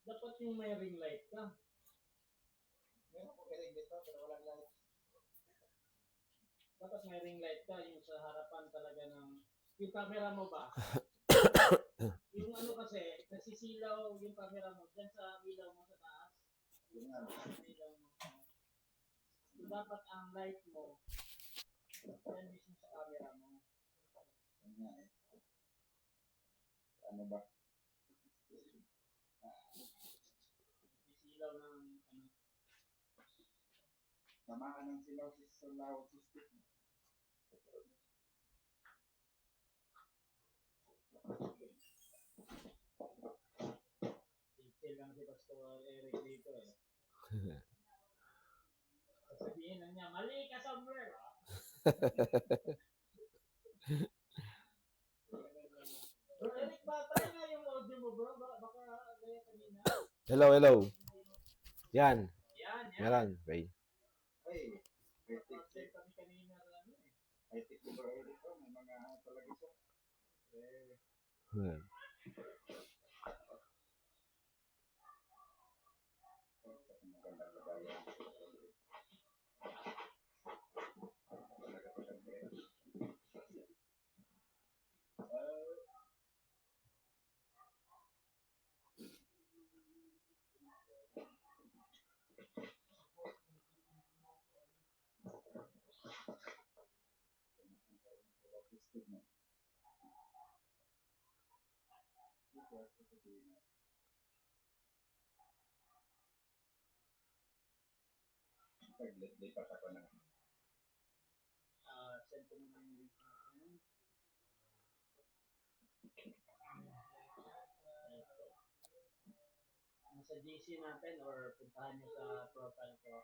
Dapat yung may ring light ka. Meron ko ring dito, pero walang light. Dapat may ring light ka, yung sa harapan talaga ng... Yung camera mo ba? Yung ano kasi, nasisilaw yung camera mo dyan sa ilaw mo sa taas. Yun nga. Ilaw mo. So, dapat ang light mo, yan mismo sa camera mo. Yun nga eh. Ano ba? Sisilaw ng ano. Tamaan ng silaw sa sound system. Chill lang si Pastor Eric dito eh. Sasabihin na niya, mali ka somewhere. Bro Eric, try nga yung audio mo bro. Baka gaya kanina. Hello, hello. Yan. Yan. Meron. Okay. Ay, Check kami kanina na ano eh. I think ko bro dito, may mga talaga siya. Hmm. Magandang lagayan. Talaga pa siyang pera. Lipat ako na. Send ko naman yung link natin. Ito. Nasa GC natin or puntahan nyo sa profile ko.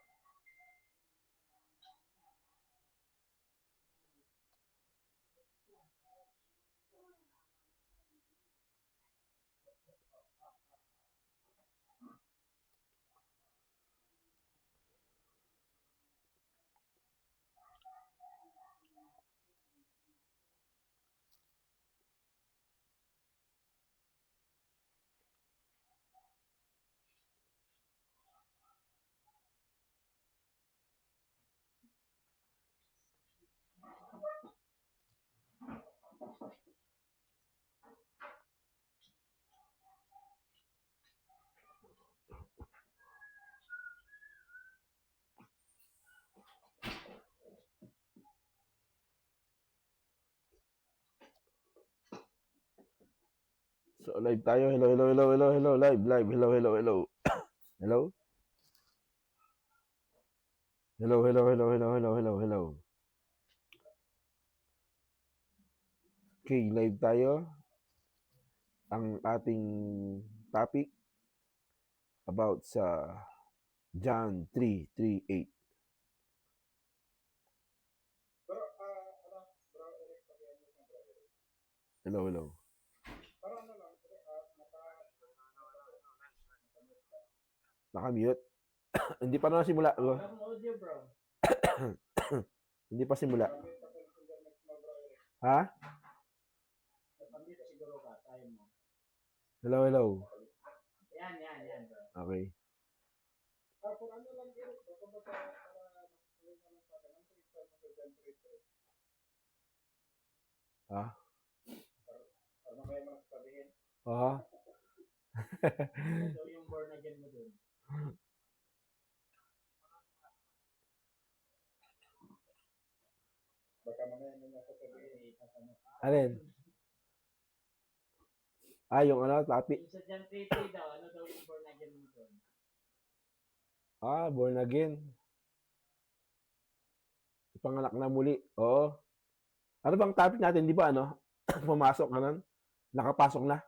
So, live tayo. Hello, hello, hello, hello, hello. Live, live. Hello, hello, hello. Hello? Hello, hello, hello, hello, hello, hello, hello. Okay, live tayo. Ang ating topic about sa John 3:38. Pero, ano, bro Eric, pag-iano na bro Eric. Hello, hello. Pero ano lang, Nakamute? Hindi pa nasimula. Walang audio bro. Hindi pa simula. Nakamute pa sa Messenger next mo bro Eric. Ha? Nakamute siguro ka. Tayo mo. Hello, hello. Yan bro. Okay. Kung ano lang Eric, baka ba para masusuloy na lang sa akin, ang install mo sa John 3:3. Ha? Para mamaya mo nasasabihin. Aha. Ito yung born again mo dun. Baka mamaya mo nasasabihin. Alin? Yung ano, topic. Yung sa John 3:3 daw, ano daw yung born again mo dun? Born again. Ipanganak na muli. Oo. Ano bang topic natin? Di ba ano? Pumasok ka nun? Nakapasok na?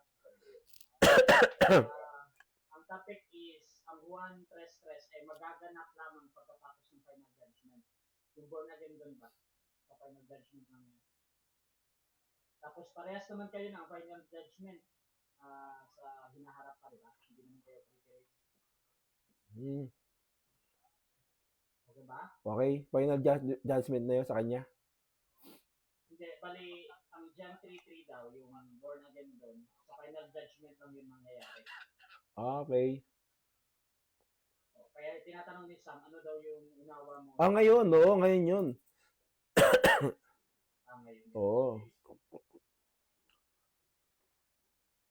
Ang topic is, ang Juan 3:3 ay magaganap lamang pagkatapos ng final judgment. Yung born again dun ba? Sa final judgment lang yan. Tapos parehas naman kayo ng final judgment sa hinaharap pa, di ba? Hindi naman kayo prepared. Okay ba? Okay. Final judgment na yun sa kanya. Hindi, bali, ang John 3:3 daw, yung born again doon, sa final judgment lang yun mangyayari. Okay. O, kaya tinatanong ni Sam, ano daw yung unawa mo Ngayon, oo, ngayon yun. ngayon? Oo.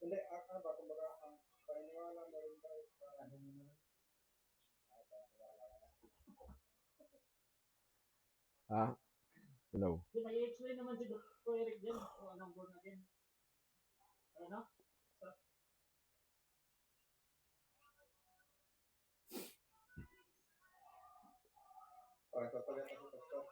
Hindi, ano ba, kumbaga, ang paniniwala mo rin tayo sa Ano mo naman? Hello. Di ba, i-explain naman si Dr. Eric dyan kung anong born again. Ano? So, Sasabihin ko si Pastor.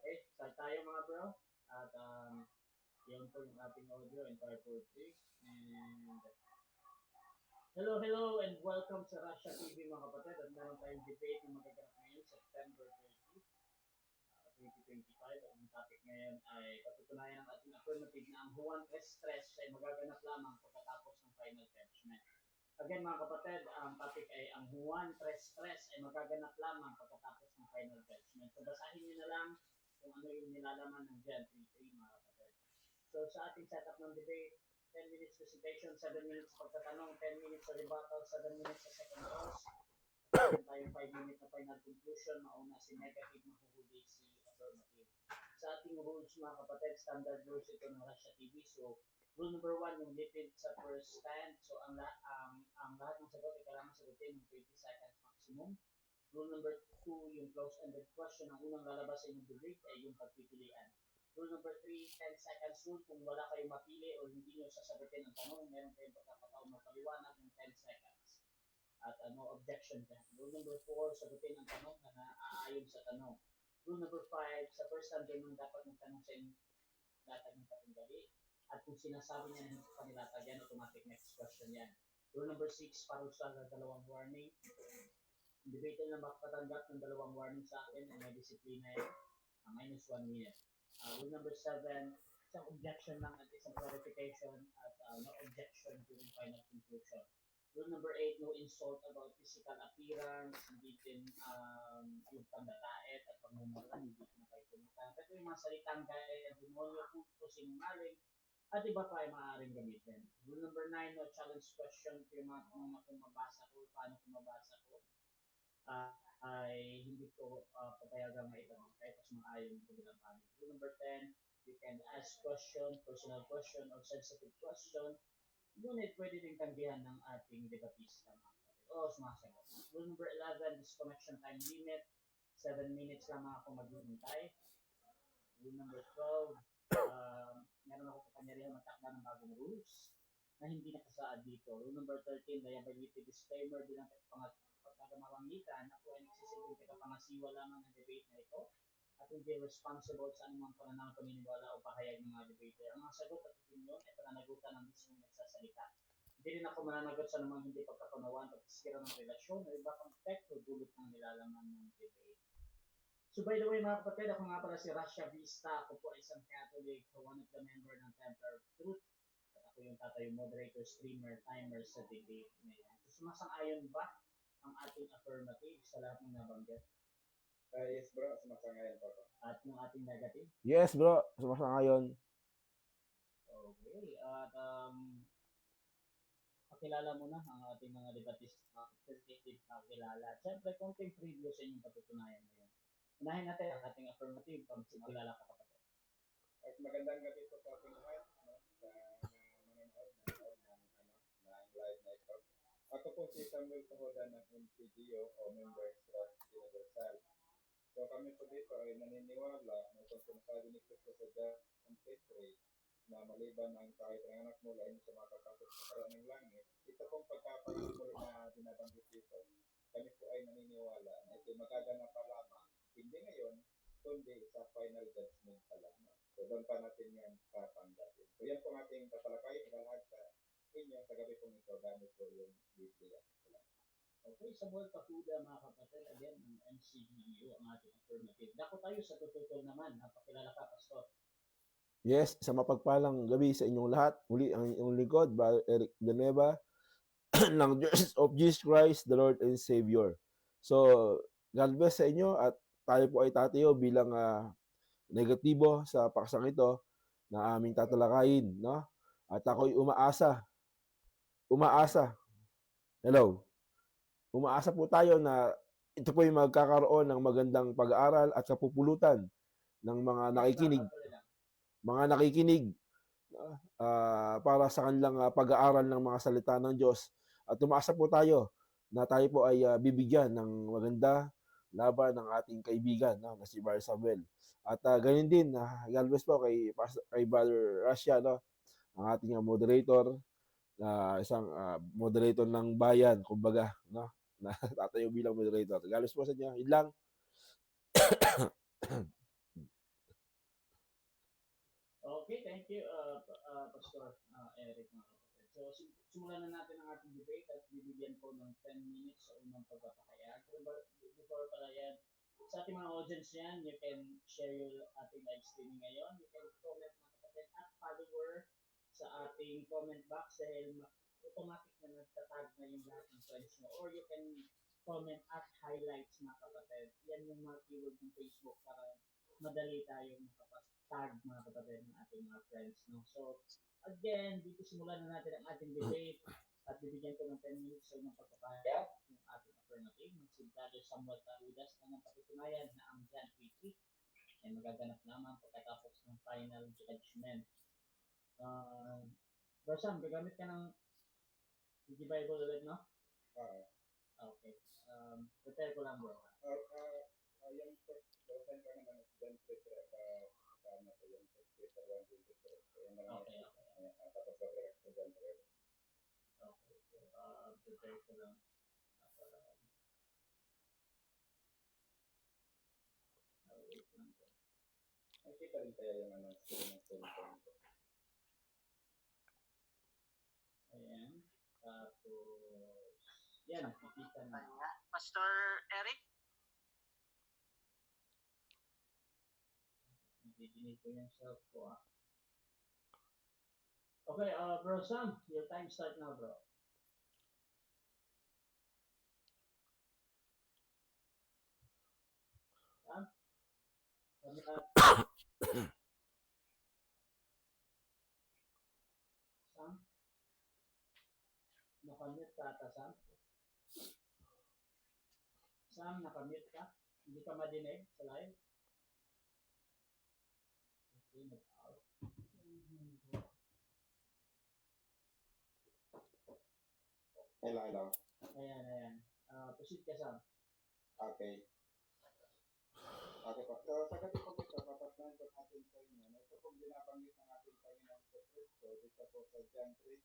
okay, start tayo mga bro. At yun po yung ating audio in 5, 4, 3. And hello and welcome sa Russia TV mga kapatid. At meron tayong debate na magaganap ngayon, September 30, 2025. At ang topic ngayon ay patutunayan ng ating affirmative na ang Juan Tres ay magaganap lamang pagkatapos ng final judgment. Again mga kapatid, ang topic ay ang Juan Tres ay magaganap lamang pagkatapos ng final judgment. So basahin niyo na lang kung ano yung nilalaman ng John 3:3 mga kapatid. So sa ating setup ng debate, 10 minutes presentation, 7 minutes pagtatanong, 10 minutes sa rebuttal, 7 minutes sa second toss. Meron tayong 5 minutes na final conclusion, mauna si negative, mahuhuli si affirmative. Sa ating rules mga kapatid, standard rules ito ng Russia TV. So rule number 1, yung lipid sa first stand. So ang lahat ng sagot ay kailangan sagutin ng 20 seconds maximum. Rule number 2, yung close-ended question, ang unang lalabas sa inyong bibig ay yung pagpipilian. Rule number 3, 10 seconds rule. Kung wala kayong mapili o hindi nyo sasagutin ang tanong, meron kayong pagkakataon magpaliwanag ng 10 seconds. At no objection dyan. Rule number 4, sagutin ang tanong na naaayon sa tanong. Rule number 5, sa first time ganun dapat magtanong sa inyo latag ng katunggali. At kung sinasabi niya na hindi pa nilatag yan, automatic next question yan. Rule number 6, parusa sa dalawang warning. Ang debater na makatanggap ng dalawang warning sa akin ay may disiplina yan. Minus 1 minute. Rule number 7, isang objection lang at isang clarification at no objection during final conclusion. Rule number 8, no insult about physical appearance, hindi din yung pandalait at pagmumura, hindi pinapahitulutan. Pero yung mga salitang gaya, demonyo, kulto, sinungaling, at iba pa ay maaaring gamitin. Rule number 9, no challenge question, kung mabasa ko, paano kung mabasa ko, ay hindi ko papayagang maitanong kahit mas maayon ko bilang family. Rule number 10, you can ask question, personal question, or sensitive question. Ngunit pwede din tanggihan ng ating debatista mga kapatid. O sumasagot. Rule number 11, disconnection time limit. 7 minutes lamang ako maghihintay. Rule number 12, meron ako kapangyarihan matakda ng bagong rules na hindi nakasaad dito. Rule number 13, liability disclaimer bilang pagkakamawangitan na po ay nagsisilbing tagapangasiwa lamang ng debate na ito at hindi responsible sa anumang pananaw, paniniwala o pahayag ng mga debater. Ang mga sagot at opinion ay pananagutan ng mismong nagsasalita. Hindi rin ako mananagot sa anumang hindi pagkakunawaan o pagsisira ng relasyon o iba pang epekto dulot ng nilalaman ng debate. So by the way mga kapatid, ako nga pala si Russia Vista. Ako po ay isang Catholic, one of the member ng Temple of Truth. At ako yung tatay moderator, streamer, timer sa debate ngayon. So sumasang-ayon ba ang ating affirmative sa lahat ng nabanggit? Yes bro, sumasangayon po ako. At yung ating negative? Yes, bro. Sumasang-ayon. Okay. At pakilala mo na ang ating mga debatista, pakilala. Siyempre, konting preview sa inyong patutunayan ngayon. Unahin natin ang ating affirmative pag sigilala ka kapatid. At magandang gabi po sa ating lahat, no? Sa manonood ng live na ito. Ako po si Samuel Tahoda ng MCGO o Members Trust Universal. So kami po dito ay naniniwala na itong sinasabi ni Cristo sa John 3:3 na maliban ang tayo panganak mula hindi sa makakasot sa karaan ng langit, ito pong pagkapanganak na binabanggit dito, kami po ay naniniwala na ito magaganap pa lamang, hindi ngayon, kundi sa final judgment pa lamang. So doon pa natin yan tatanggapin. So yan po ang ating tatalakayin, ilalahad sa inyo sa gabi pong ito, gamit po yung Biblia. Okay, Samuel Tahuda mga kapatid, again, ng MCGU, ang ating affirmative. Dako tayo sa tututol naman, napakilala ka, Pastor. Yes, sa mapagpalang gabi sa inyong lahat. Muli ang inyong lingkod, Brother Eric Villanueva, ng Church of Jesus Christ, the Lord and Savior. So, God bless sa inyo at tayo po ay tatayo bilang negatibo sa paksang ito na aming tatalakayin, no? At ako'y umaasa, hello, umaasa po tayo na ito po yung magkakaroon ng magandang pag-aaral at kapupulutan ng mga nakikinig para sa kanilang pag-aaral ng mga salita ng Diyos. At umaasa po tayo na tayo po ay bibigyan ng maganda laban ng ating kaibigan na si Bar Samuel. At ganyan din, God bless po kay Brother Russia, no? Ang ating moderator, isang moderator ng bayan, kumbaga, no? Na tatayo bilang moderator. God bless po sa inyo. Yun lang. Okay, thank you, Pastor Eric, mga kapatid. So, simulan na natin ang ating debate at bibigyan ko ng 10 minutes sa unang pagpapahayag. Pero before pala yan, sa ating mga audience yan, you can share your ating live streaming ngayon. You can comment, mga kapatid, at follower sa ating comment box dahil automatic na nagtatag na yung lahat ng friends mo. Or you can comment at highlights, mga kapatid. Yan yung mga keyword ng Facebook para madali tayong makapag-tag, mga kapatid, ng ating mga friends. No? So, again, dito simulan na natin ang ating debate at bibigyan ko ng 10 minutes sa unang pagpapahayag yung ating affirmative ng si Brother Samuel Tarudas na ng patutunayan na ang John 3:3 ay magaganap lamang pagkatapos ng final judgment. Bro Sam, gagamit ka ng Bible ulit, no? Okay. Prepare ko lang, bro. Yung first, basahin ko naman is John 3, ano po, yung first Peter 1:23. So, yung mga Okay. tapos babalik sa John 3. Okay. So, prepare ko lang. Wait lang po. Nakikita rin kaya yung screen ng cellphone ko. Ayan. Tapos, yan, nakikita na. Pastor Eric? Didinig ko yung self ko, Okay, bro Sam, your time start now, bro. Sam? Sam? Nakamute ka ata, Sam? Sam, nakamute ka? Hindi ka madinig sa live? Okay, nag-out. Hello. Ayan. Proceed ka, Sam. Okay. Okay po. So, sa gabi po ito, papasnahin po natin sa inyo na ito pong binabanggit ng ating Panginoon sa Kristo dito po sa John 3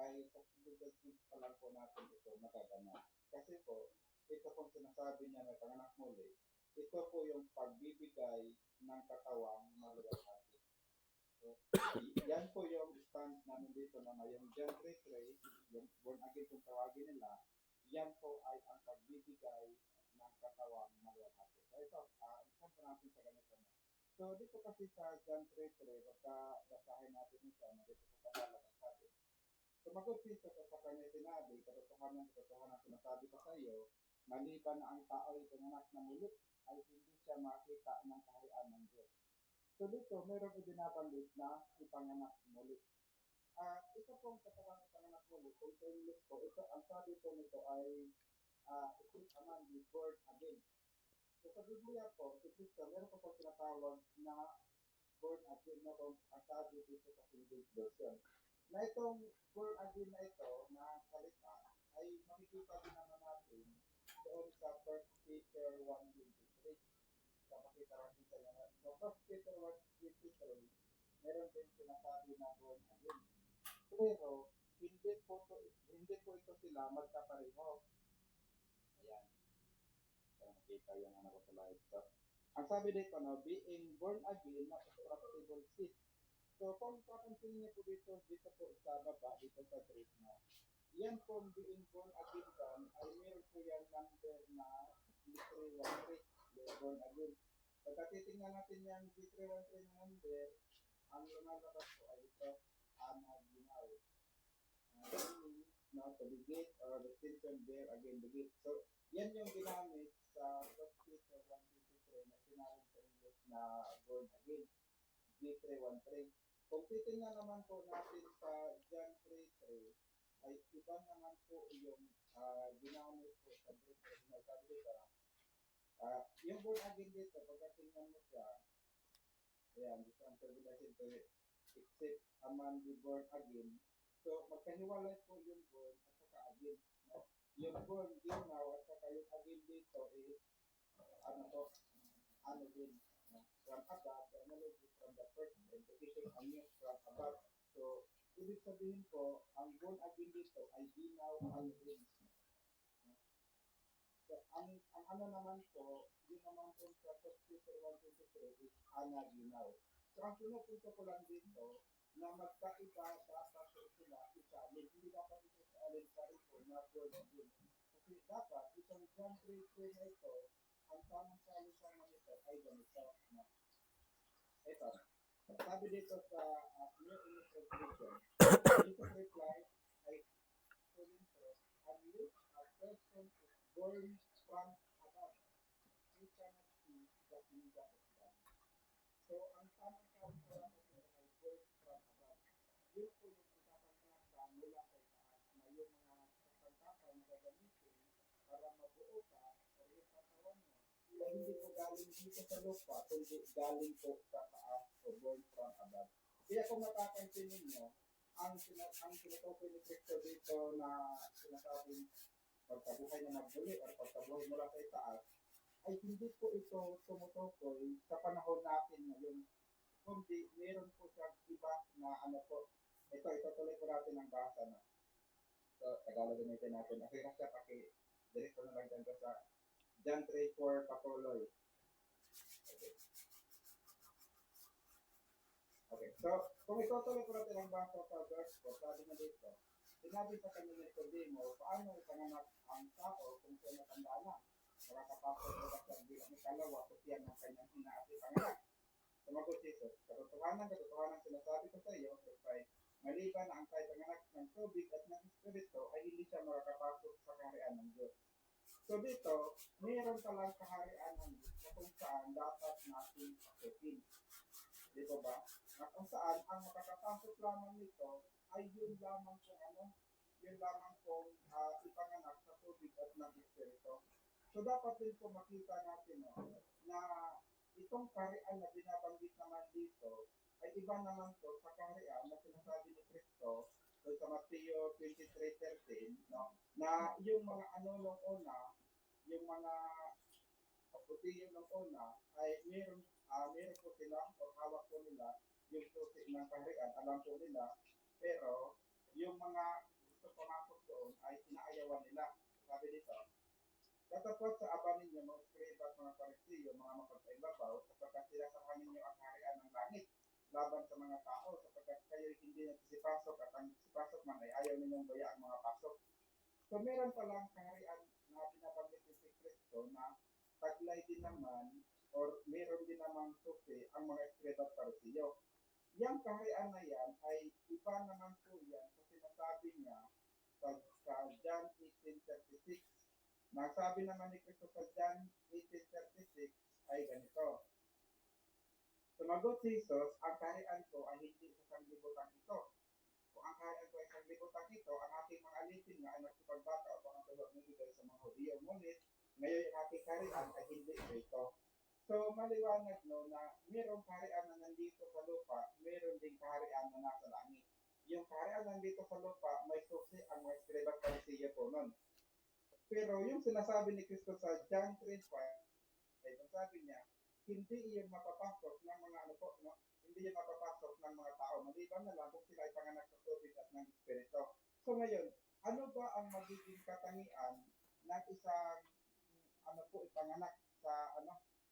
ay sa judgment pa lang po natin ito magaganap. Kasi po, ito pong sinasabi niya may panganak muli, ito po yung pagbibigay ng katawang maluwalhati. So, yan po yung stand namin dito na yung John 3, yung born again kung tawagin nila, yan po ay ang pagbibigay ng katawang maluwalhati. So ito, isan po natin sa ganito na. So dito kasi sa John 3, pagka basahin natin ito, dito po kalalagay sabi. Sumagot si Jesus sa kanya sinabi, katotohanan sinasabi ko sa iyo, maliban na ang tao ay pinanganak na muli, ay hindi siya makita ng kaharian ng Diyos. So dito, mayroong ibinabanggit na ipanganak muli. Ito pong katawang ipanganak muli, kung sa English po, ito, ang sabi po nito ay it is a man who is born again. So sa Biblia po, si Kristo, meron po pong tinatawag na born again na kung ang sabi dito sa King James Version. Na itong born again na ito, na salita, ay makikita din naman natin doon sa 1 Peter 1:23. So makita natin sa inyo. So 1 Peter 1:23, meron din sinasabi na born again. Pero, hindi po ito sila magkapareho. Ayan. So, makita yung ano ko sa live. So, ang sabi dito, no, being born again, not a corruptible seed. So, kung papansin niyo po dito po sa baba, dito sa grade, no, yan po being born again dyan, ay meron po yan number na G313, born again. Pagka titingnan natin yung G313 na number, ang lumalabas po ay ito, anaginaw. Meaning, no, to beget, or the extension bear again beget. So, yan yung ginamit sa 1 Peter 1:23 na sinabi sa English na born again, G3:13. Kung titingnan naman po natin sa John 3:3, ay iba naman po yung ginamit po sa Greek original. Sabi dito, yung born again dito, pagka tingnan mo siya, ayan, this one doesn't to except a man be born again. So, magkahiwalay po yung born at saka again. No? Yung born ginaw at saka yung again dito is, ano po, ano din, no? From above, the analogy from the first, and taking a new from above. So, ibig sabihin po, ang born again dito ay ginaw ano din. No? So, ang ano naman po, yun naman po sa 1 Peter 1:23 is anaginaw. So, ang pinupunto ko lang dito, na magkaiba dapat po sila isalin. Hindi dapat ito isalin sa ito na born again. Kasi dapat itong John 3:3 na ito, ang tamang salita naman ito ay ganito. No? Ito. Sabi dito sa New English Translation, Jesus replied, I told so, unless a person is born from above, he cannot see the kingdom of God. So, ang tamang salita naman ito ay born from above. Yun po yung ipapangkalakla mula kay taas na yung mga kasangkapan na gagamitin para mabuo ka o yung katawan mo ay hindi po galing dito sa lupa, kundi galing po sa taas o born from above. Kaya kung mapapansin ninyo, ang tinutukoy ni Kristo dito na sinasabing pagkabuhay na nagbuli o pagkabuhay mula sa itaas, ay hindi po ito tumutukoy sa panahon natin ngayon, kundi meron po siyang iba na ano po. Ito tuloy po natin ang basa na. So, Tagalog gamitin natin. Okay na siya, direct na lang dyan sa John 3:4 patuloy. Okay. Okay. So, kung itutuloy po natin ang basa sa verse 4, sabi na dito, sinabi sa kanya ni Nicodemo, paano ipanganak ang tao kung siya matanda na? Makakapasok ko sa bilang ikalawa sa tiyan ng kanyang ina at ipanganak. Sumagot Jesus, katotohanan sinasabi ko sa iyo, maliban na ang kahit panganak ng tubig at ng espiritu ay hindi siya makakapasok sa kaharian ng Diyos. So dito, mayroon palang kaharian ng Diyos na kung saan dapat natin pakitin. Dito ba? Na kung saan ang makakapasok lamang nito ay yun lamang kung yun lamang kung ipanganak sa tubig at ng espiritu. So dapat din po makita natin na itong kaharian na binabanggit naman dito ay iba naman to sa kaharian na sinasabi ni Kristo sa Mateo 23:13, no? Na yung mga nung una, yung mga kaputiyo nung una ay meron po sila o hawak po nila yung susi ng kaharian, alam po nila, pero yung mga gusto pumasok doon ay inaayawan nila. Sabi dito, datapot sa aba ninyo mga skriba at mga parisiyo, mga mapagkaibabaw, sapagkat sinasamahan ninyo ang kaharian ng langit laban sa mga tao, sapagkat kayo hindi nagsisipasok at ang sipasok man ay ayaw ninyong baya ang mga pasok. So meron palang kaharian na binabanggit ni si Kristo na taglay din naman or meron din namang susi ang mga skriba at parisiyo. Yang kaharian na yan ay iba naman po yan sa sinasabi niya sa John 18:36. Nasabi naman ni Kristo sa John 18:36 ay ganito. Sumagot si Jesus, ang kaharian ko ay hindi sa sanglibutan ito. Kung ang kaharian ko ay sanglibutan ito, ang aking mga alipin nga ay nagsipagbaka o pangtulog ng ibig sa mga Hudiyo. Ngunit, ngayon ang aking kaharian ay hindi ito. So, maliwanag na mayroong kaharian na nandito sa lupa, mayroon ding kaharian na nasa langit. Yung kaharian nandito sa lupa, may susi ang mga skriba at parisiyo po nun. Pero yung sinasabi ni Kristo sa John 3:5, ay sabi niya, hindi iyon mapapasok ng mga hindi iyon mapapasok ng mga tao, maliban na lang kung sila ay panganak sa tubig at ng espiritu. So ngayon, ano ba ang magiging katangian ng isang ipanganak sa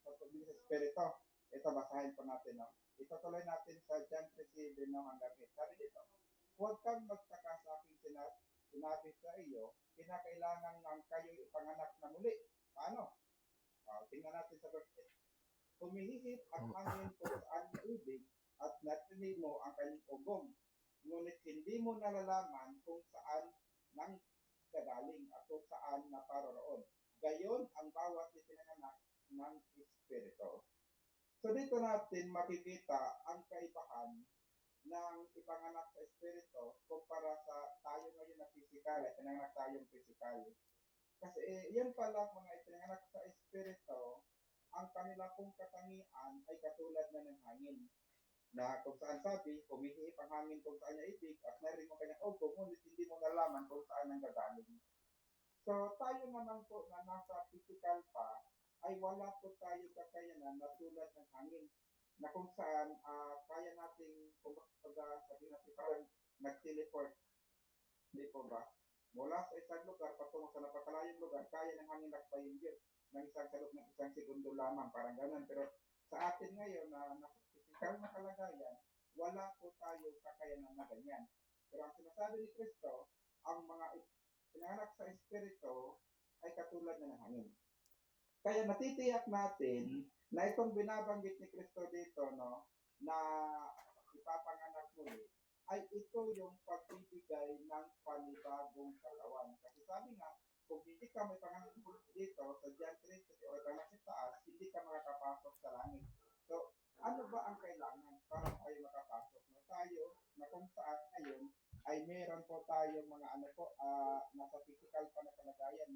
sa tubig sa espiritu? Ito, basahin po natin. Itutuloy natin sa John 3:7 hanggang 8. Sabi dito, huwag kang magtaka sa aking sinabi sa iyo, kinakailangan ng kayo ipanganak na muli. Paano? Tingnan natin sa verse 8. Humihihip ang hangin kung saan maibig at natinig mo ang kanyang ugong. Ngunit hindi mo nalalaman kung saan ng gagaling at kung saan naparoroon. Gayon ang bawat ipinanganak ng Espiritu. So dito natin makikita ang kaibahan ng ipanganak sa Espiritu kumpara sa tayo ngayon na physical, ay pinanganak tayong physical. Kasi yan pala mga ipinanganak sa Espiritu, ang kanila pong katangian ay katulad na ng hangin. Na kung saan sabi, humihip ang hangin kung saan niya ibig at narinig mo kanyang ugo, ngunit hindi mo nalaman kung saan ang gagaling. So tayo naman po na nasa physical pa, ay wala po tayo kakayanan na tulad ng hangin na kung saan kaya nating sabihin natin parang nag-teleport, hindi po ba? Mula sa isang lugar patungo sa napakalayong lugar, kaya ng hangin lakbayin yun ng isang sa loob ng isang segundo lamang, parang ganun. Pero sa atin ngayon na nasa physical na kalagayan, wala po tayo kakayanan na ganyan. Pero ang sinasabi ni Kristo, ang mga pinanganak sa Espiritu ay katulad na ng hangin. Kaya natitiyak natin na itong binabanggit ni Kristo dito, no, na ipapanganak muli, ay ito yung pagbibigay ng panibagong katawan. Kasi sabi nga, kung hindi ka may panganak dito sa John 3 o panganak sa taas, hindi ka makakapasok sa langit. So, ano ba ang kailangan para tayo makapasok? Na tayo, na kung saan ngayon, ay meron po tayong mga nasa physical pa na kalagayan,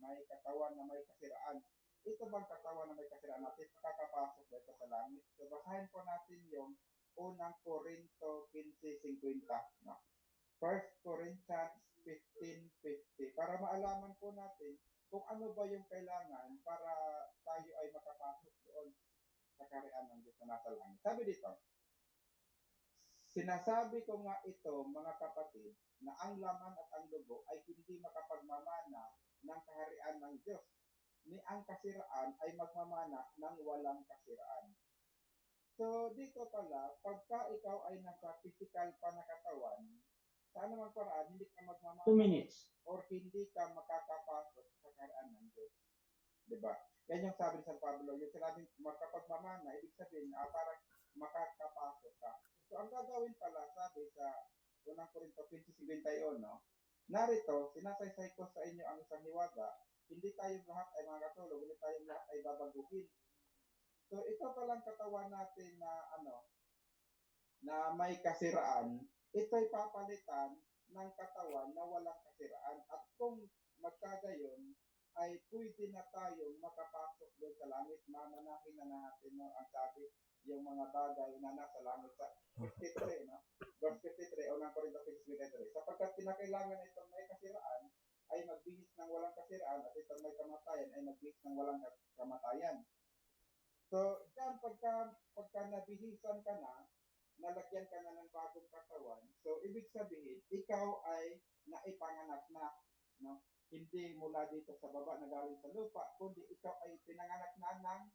may katawan na may kasiraan. Ito bang katawan na may kasiraan natin, makakapasok ba ito sa langit? So, basahin po natin yung unang Corinto 15:50. No? 1 Corinthians 15:50. Para maalaman po natin kung ano ba yung kailangan para tayo ay makapasok doon sa kaharian ng Diyos na nasa langit. Sabi dito, sinasabi ko nga ito, mga kapatid, na ang laman at ang dugo ay hindi makapagmamana ng kaharian ng Diyos, ni ang kasiraan ay magmamana ng walang kasiraan. So, dito pala, pagka ikaw ay nasa physical pa na katawan, sa anumang paraan, hindi ka magmamana 2 minutes. or hindi ka makakapasok sa kaharian ng Diyos. Diba? Yan yung sabi ni San Pablo, yung sinabing makapagmamana, ibig sabihin, parang makakapasok ka. So, ang gagawin pala, sabi sa 1 Corinto 15:51, no? Narito, sinasaysay ko sa inyo ang isang hiwaga, hindi tayong lahat ay mga katulog, hindi tayong lahat ay babaguhin. So, ito palang katawan natin na may kasiraan, ito'y papalitan ng katawan na walang kasiraan. At kung magkagayon, ay pwede na tayong makapasok doon sa langit. Mamanahin na natin, no, ang sabi, yung mga bagay na nasa langit sa 53, no? Verse 53, o ng Corinto 53. Sapagkat kinakailangan na itong may kasiraan, ay magbihis ng walang kasiraan, at itong may kamatayan ay magbihis ng walang kamatayan. So, yan, pagka nabihisan ka na, nalagyan ka na ng bagong katawan, so, ibig sabihin, ikaw ay naipanganak na, no? Hindi mula dito sa baba na galing sa lupa, kundi ikaw ay pinanganak na ng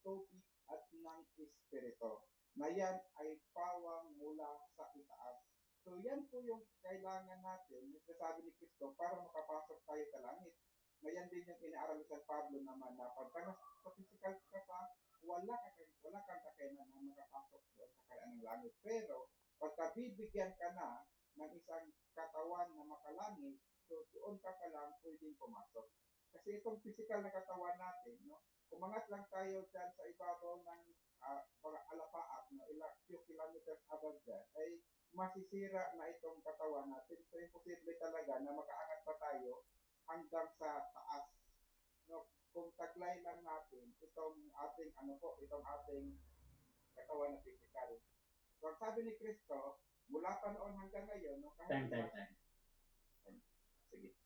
tubig at ng Espiritu. Na yan ay pawang mula sa itaas. So, yan po yung kailangan natin, yung sasabi ni Kristo, para makapasok tayo sa langit. Ngayon din yung inaaral ni San Pablo naman na pagka sa physical ka pa, wala kang kakayanan na makapasok doon sa kaharian ng langit. Pero, pagka bibigyan ka na ng isang katawan na makalangit, so doon ka pa lang pwedeng pumasok. Kasi itong physical na katawan natin, no, umangat lang tayo dyan sa ibabaw ng mga alapaap, no, ilang few kilometers above dyan, ay masisira na itong katawan natin. So, imposible talaga na makaangat pa tayo hanggang sa taas. No, kung taglay lang natin itong ating katawan na physical. So, ang sabi ni Kristo, mula pa noon hanggang ngayon, no, kahit Time. Sige.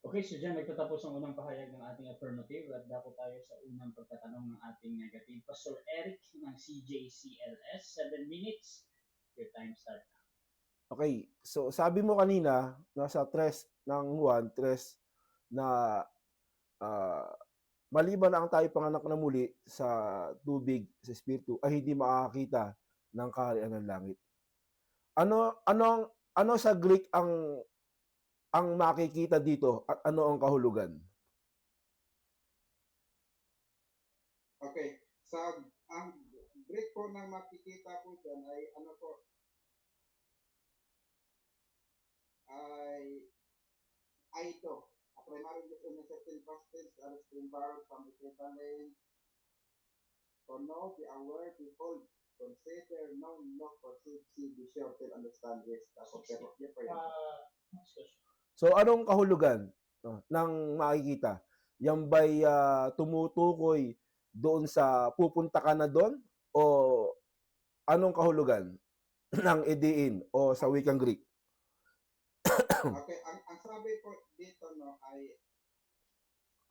Okay, so dyan nagtatapos ang unang pahayag ng ating affirmative at dako tayo sa unang pagtatanong ng ating negative. Pastor Eric ng CJCLS, 7 minutes. Your time start now. Okay, so sabi mo kanina, nasa 3 ng Juan, 3 na maliban na ang tayo panganak na muli sa tubig, sa Espiritu, ay hindi makakakita ng kaharian ng langit. Ano sa Greek ang makikita dito at ano ang kahulugan? Okay. Ang Greek po na makikita po dyan ay ay ito. A primary on a certain pastors are embarked from equivalent to know, be aware, behold, consider, know, look, perceive, see, be sure, till understand, yes. Tapos pero, yeah, pero, Next question. So anong kahulugan ng makikita? Yan ba'y tumutukoy doon sa pupunta ka na doon o anong kahulugan ng idiin o sa wikang Greek? okay, ang sabi po dito, no, ay,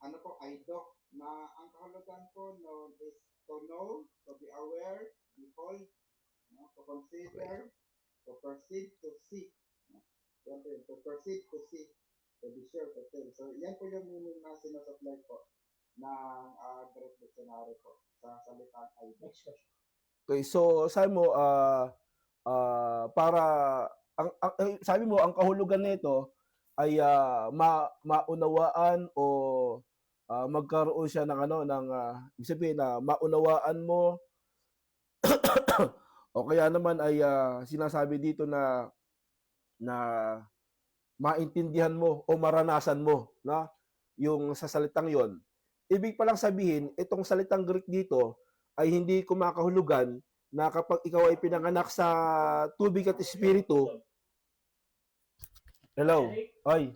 ano po, ay doc, na ang kahulugan po, no, is to know, to be aware, behold, no, to consider, to perceive, to see. No? Yan po yun, to perceive, to see, to be sure, to tell. So, yan po yung meaning na sinasapply po ng Greek Dictionary po sa salitang ay doc. Next question. Okay, so sabi mo para sabi mo ang kahulugan nito ay maunawaan o magkaroon siya ng ibig sabihin na maunawaan mo o kaya naman ay sinasabi dito na maintindihan mo o maranasan mo na yung sa salitang yon. Ibig palang sabihin, itong salitang Greek dito ay hindi kumakahulugan na kapag ikaw ay pinanganak sa tubig at espiritu. Hello? Eric, Ay.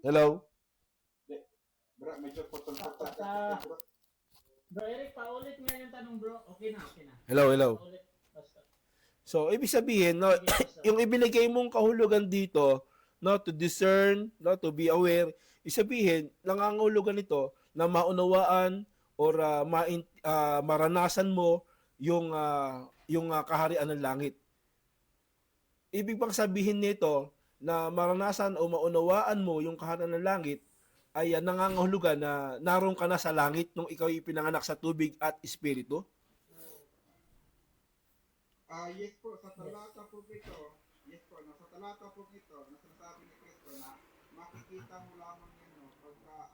Hello? Bro, medyo putol-putol. Bro Eric, paulit nga yung tanong bro. Okay na, okay na. Hello. Paulit. Basta. So, ibig sabihin, no, Sige, basta. yung ibinigay mong kahulugan dito, no, to discern, no, to be aware, isabihin, nangangahulugan ito na maunawaan or maranasan mo yung kaharian ng langit. Ibig bang sabihin nito na maranasan o maunawaan mo yung kaharian ng langit ay nangangahulugan na naroon ka na sa langit nung ikaw ipinanganak sa tubig at espiritu? Yes po, sa talata po ito, yes po, no, sa talata po ito, na sinasabi ni Kristo na makikita mo lamang yan, no, pagka,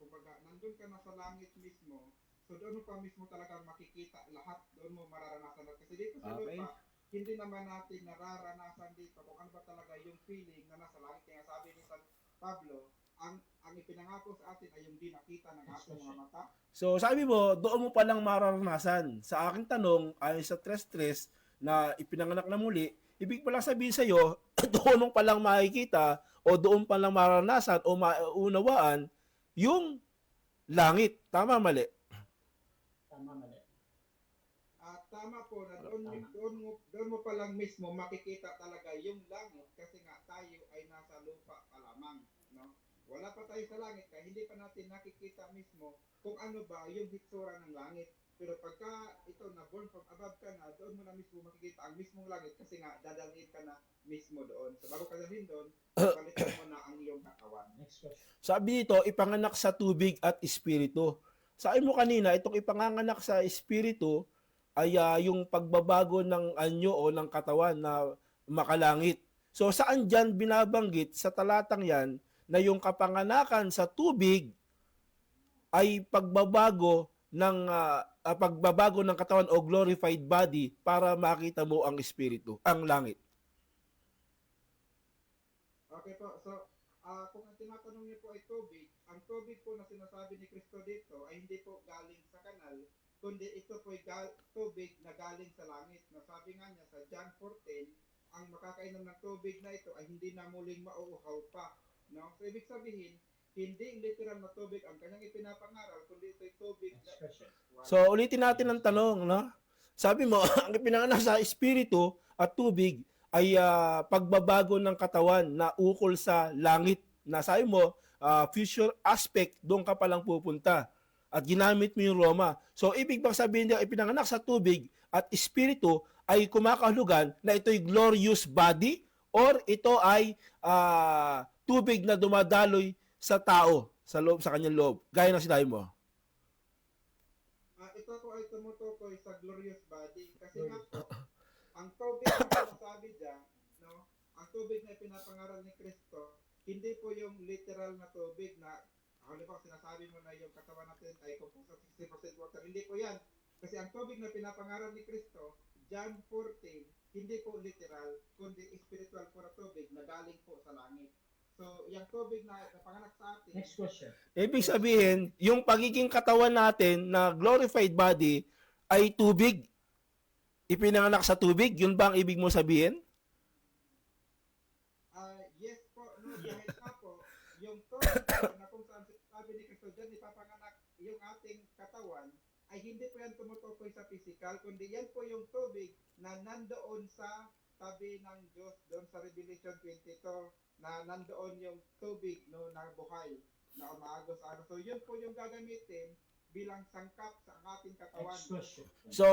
kumbaga, nandun ka na sa langit mismo, so doon mo pa mismo talagang makikita lahat, doon mo mararanasan. Kasi dito sa Okay. lupa, hindi naman natin nararanasan dito kung ano ba talaga yung feeling na nasa langit. Kaya sabi ni San Pablo, ang ipinangako sa atin ay yung di nakita ng ating mga mata. So, sabi mo, doon mo palang mararanasan. Sa aking tanong, ayon sa tres-tres na ipinanganak na muli, ibig palang sabihin sa'yo, doon mo palang makikita o doon palang mararanasan o maunawaan yung langit. Tama, mali? Tama, mali. Tama po na doon mo pa lang mismo makikita talaga yung langit kasi nga tayo ay nasa lupa pa lamang, no? Wala pa tayo sa langit kaya hindi pa natin nakikita mismo kung ano ba yung hitsura ng langit. Pero pagka ito na born from above ka na, doon mo na mismo makikita ang mismong langit kasi nga dadalhin ka na mismo doon. So bago ka dalhin doon, palitan mo na ang iyong katawan. Next question. Sabi dito, ipanganak sa tubig at espiritu. Sabi mo kanina, itong ipanganak sa espiritu ay yung pagbabago ng anyo o ng katawan na makalangit. So saan dyan binabanggit sa talatang yan na yung kapanganakan sa tubig ay pagbabago ng katawan o glorified body para makita mo ang espiritu, ang langit. Okay po, so kung ang tinatanong niyo po ay tubig, ang tubig po na sinasabi ni Kristo dito ay hindi po galing sa kanal, kundi ito po ay tubig na galing sa langit. Nasabi nga niya sa John 14, ang makakainom ng tubig na ito ay hindi na muling mauuhaw pa. No? So ibig sabihin, hindi literal na tubig ang kanyang ipinapangaral, kundi ito ay tubig na... Next question. So ulitin natin ang tanong, no? Sabi mo, ang ipinanganak sa espiritu at tubig ay pagbabago ng katawan na ukol sa langit. Na sabi mo, future aspect, doon ka palang pupunta. At ginamit mo yung Roma. So, ibig bang sabihin niya, ipinanganak sa tubig at espiritu ay kumakahulugan na ito'y glorious body or ito ay tubig na dumadaloy sa tao, sa kanyang loob. Gaya ng sinabi mo. Ito po ay tumutukoy sa glorious body kasi nga po, ang tubig na sinasabi dyan, no? Ang tubig na ipinapangaral ni Kristo, hindi po yung literal na tubig na halimbawa sinasabi mo na yung katawan natin ay composed of 60% water. Hindi po yan. Kasi ang tubig na pinapangaral ni Kristo, John 14, hindi po literal, kundi spiritual po na tubig na galing po sa langit. So, yung tubig na napanganak sa atin, Next question. Ibig sabihin, yung pagiging katawan natin na glorified body ay tubig. Ipinanganak sa tubig, yun ba ang ibig mo sabihin? yes po, no, dahil nga po, yung tubig po na kung saan sabi ni Kristo dyan, ipapanganak yung ating katawan, ay hindi po yan tumutukoy sa physical, kundi yan po yung tubig na nandoon sa tabi ng Diyos, doon sa Revelation 22, na nandoon yung tubig no, na buhay, na umaagos ano. So yun po yung gagamitin bilang sangkap sa ating katawan. Next question. So,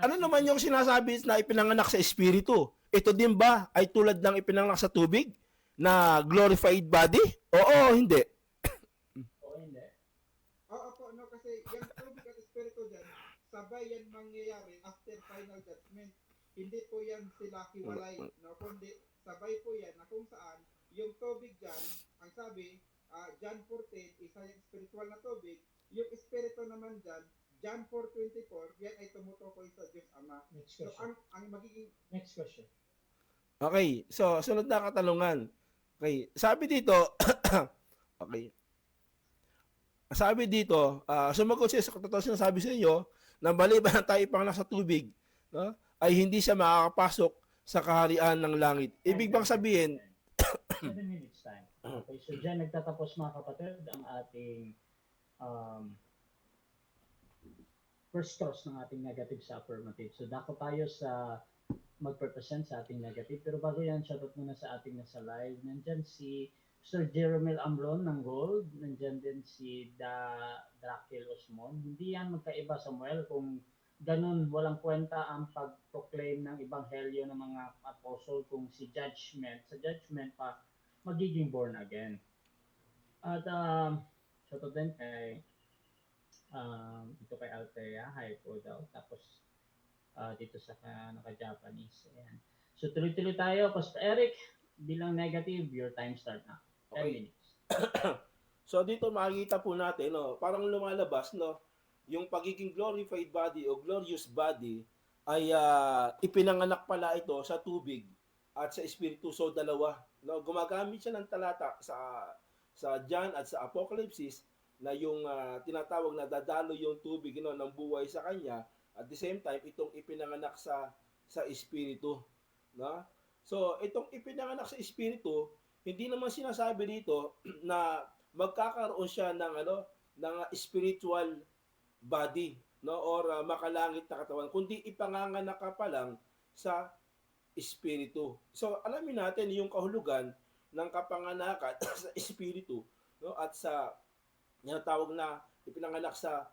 ano naman yung sinasabi na ipinanganak sa espiritu? Ito din ba ay tulad ng ipinanganak sa tubig na glorified body? Oo, hindi. O hindi. Oo po, no, kasi yung tubig at espiritu dyan, sabay yan mangyayari after final judgment. Hindi po yan sila hiwalay, no, kundi sabay po yan na kung saan yung tubig dyan, ang sabi, John 14, isa yung spiritual na tubig, yung espiritu naman dyan, John 4:24, yan ay tumutukoy sa Diyos Ama. Next So, question. ang magiging Next question. Okay, so sunod na katanungan. Okay, sabi dito, okay. Sabi dito, sumagot siya sa totoo sinasabi sa inyo na maliban na tayo ipanganak sa tubig, no, ay hindi siya makakapasok sa kaharian ng langit. Ibig bang sabihin, 7 minutes time. Okay, so dyan nagtatapos mga kapatid ang ating first cross ng ating negative sa affirmative. So dako tayo sa mag-represent sa ating negative. Pero bago yan, shoutout muna sa ating nasa live. Nandyan si Sir Jeromel Amlon ng Gold. Nandyan din si Drakil Osmon. Hindi yan magkaiba, Samuel, kung ganun walang kwenta ang pag-proclaim ng ebanghelyo ng mga apostle kung sa judgment pa magiging born again. At shoutout din kay ito kay Althea, hi po daw. Tapos dito sa naka-Japanese. Ayan. So tuloy-tuloy tayo. Pastor Eric, bilang negative, your time start na. 10 Okay. minutes. so dito makikita po natin, no, parang lumalabas, no, yung pagiging glorified body o glorious body ay ipinanganak pala ito sa tubig at sa espiritu. So dalawa, no, gumagamit siya ng talata sa John at sa Apocalypse na yung tinatawag na dadalo yung tubig, no, ng buhay sa kanya. At the same time, itong ipinanganak sa espiritu, no? So, itong ipinanganak sa espiritu, hindi naman sinasabi dito na magkakaroon siya ng ng spiritual body, no, or makalangit na katawan, kundi ipanganganak ka pa lang sa espiritu. So, alamin natin yung kahulugan ng kapanganakan sa espiritu, no, at sa tinatawag na ipinanganak sa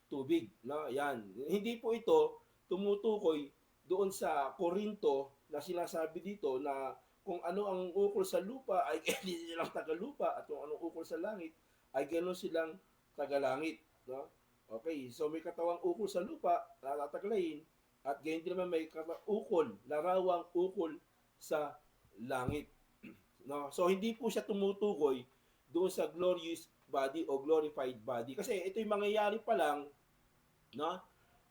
tubig, no? Yan. Hindi po ito tumutukoy doon sa Korinto na sinasabi dito na kung ano ang ukol sa lupa ay hindi silang taga-lupa at kung anong ukol sa langit ay ganoon silang taga-langit, no? Okay, so may katawang ukol sa lupa na tataglayin at ganyan din naman may ukol, larawang ukol sa langit. No? So hindi po siya tumutukoy doon sa glorious body o glorified body kasi ito yung mangyayari pa lang, no?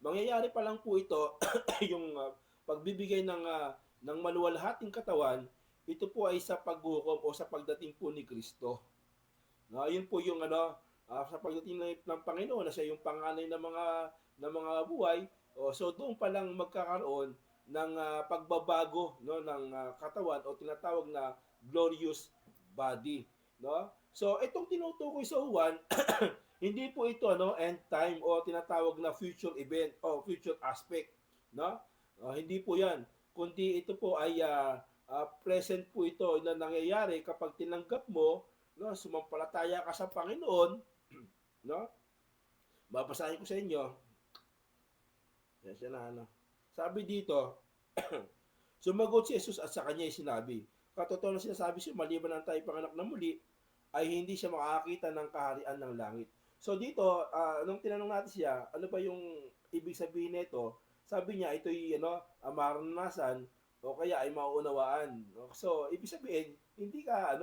Mangyayari pa lang po ito yung pagbibigay ng maluwalhating katawan, ito po ay sa paghukom o sa pagdating po ni Kristo. No, yun po yung sa pagdating ng Panginoon na siya yung panganay ng mga buhay. So doon pa lang magkakaroon ng pagbabago, no, ng katawan o tinatawag na glorious body, no? So itong tinutukoy sa Juan hindi po ito end time o tinatawag na future event o future aspect, no? Hindi po 'yan, kundi ito po ay present po ito na nangyayari kapag tinanggap mo, no, sumampalataya ka sa Panginoon, no? Babasahin ko sa inyo. Yan siya na Sabi dito, sumagot si Jesus at sa kanya ay sinabi, katotohanan sinasabi siya, maliban ang tayo panganak na muli, ay hindi siya makakita ng kaharian ng langit. So dito, nung tinanong natin siya, ano ba yung ibig sabihin nito? Sabi niya, ito'y maranasan o kaya ay mauunawaan. So, ibig sabihin, hindi ka,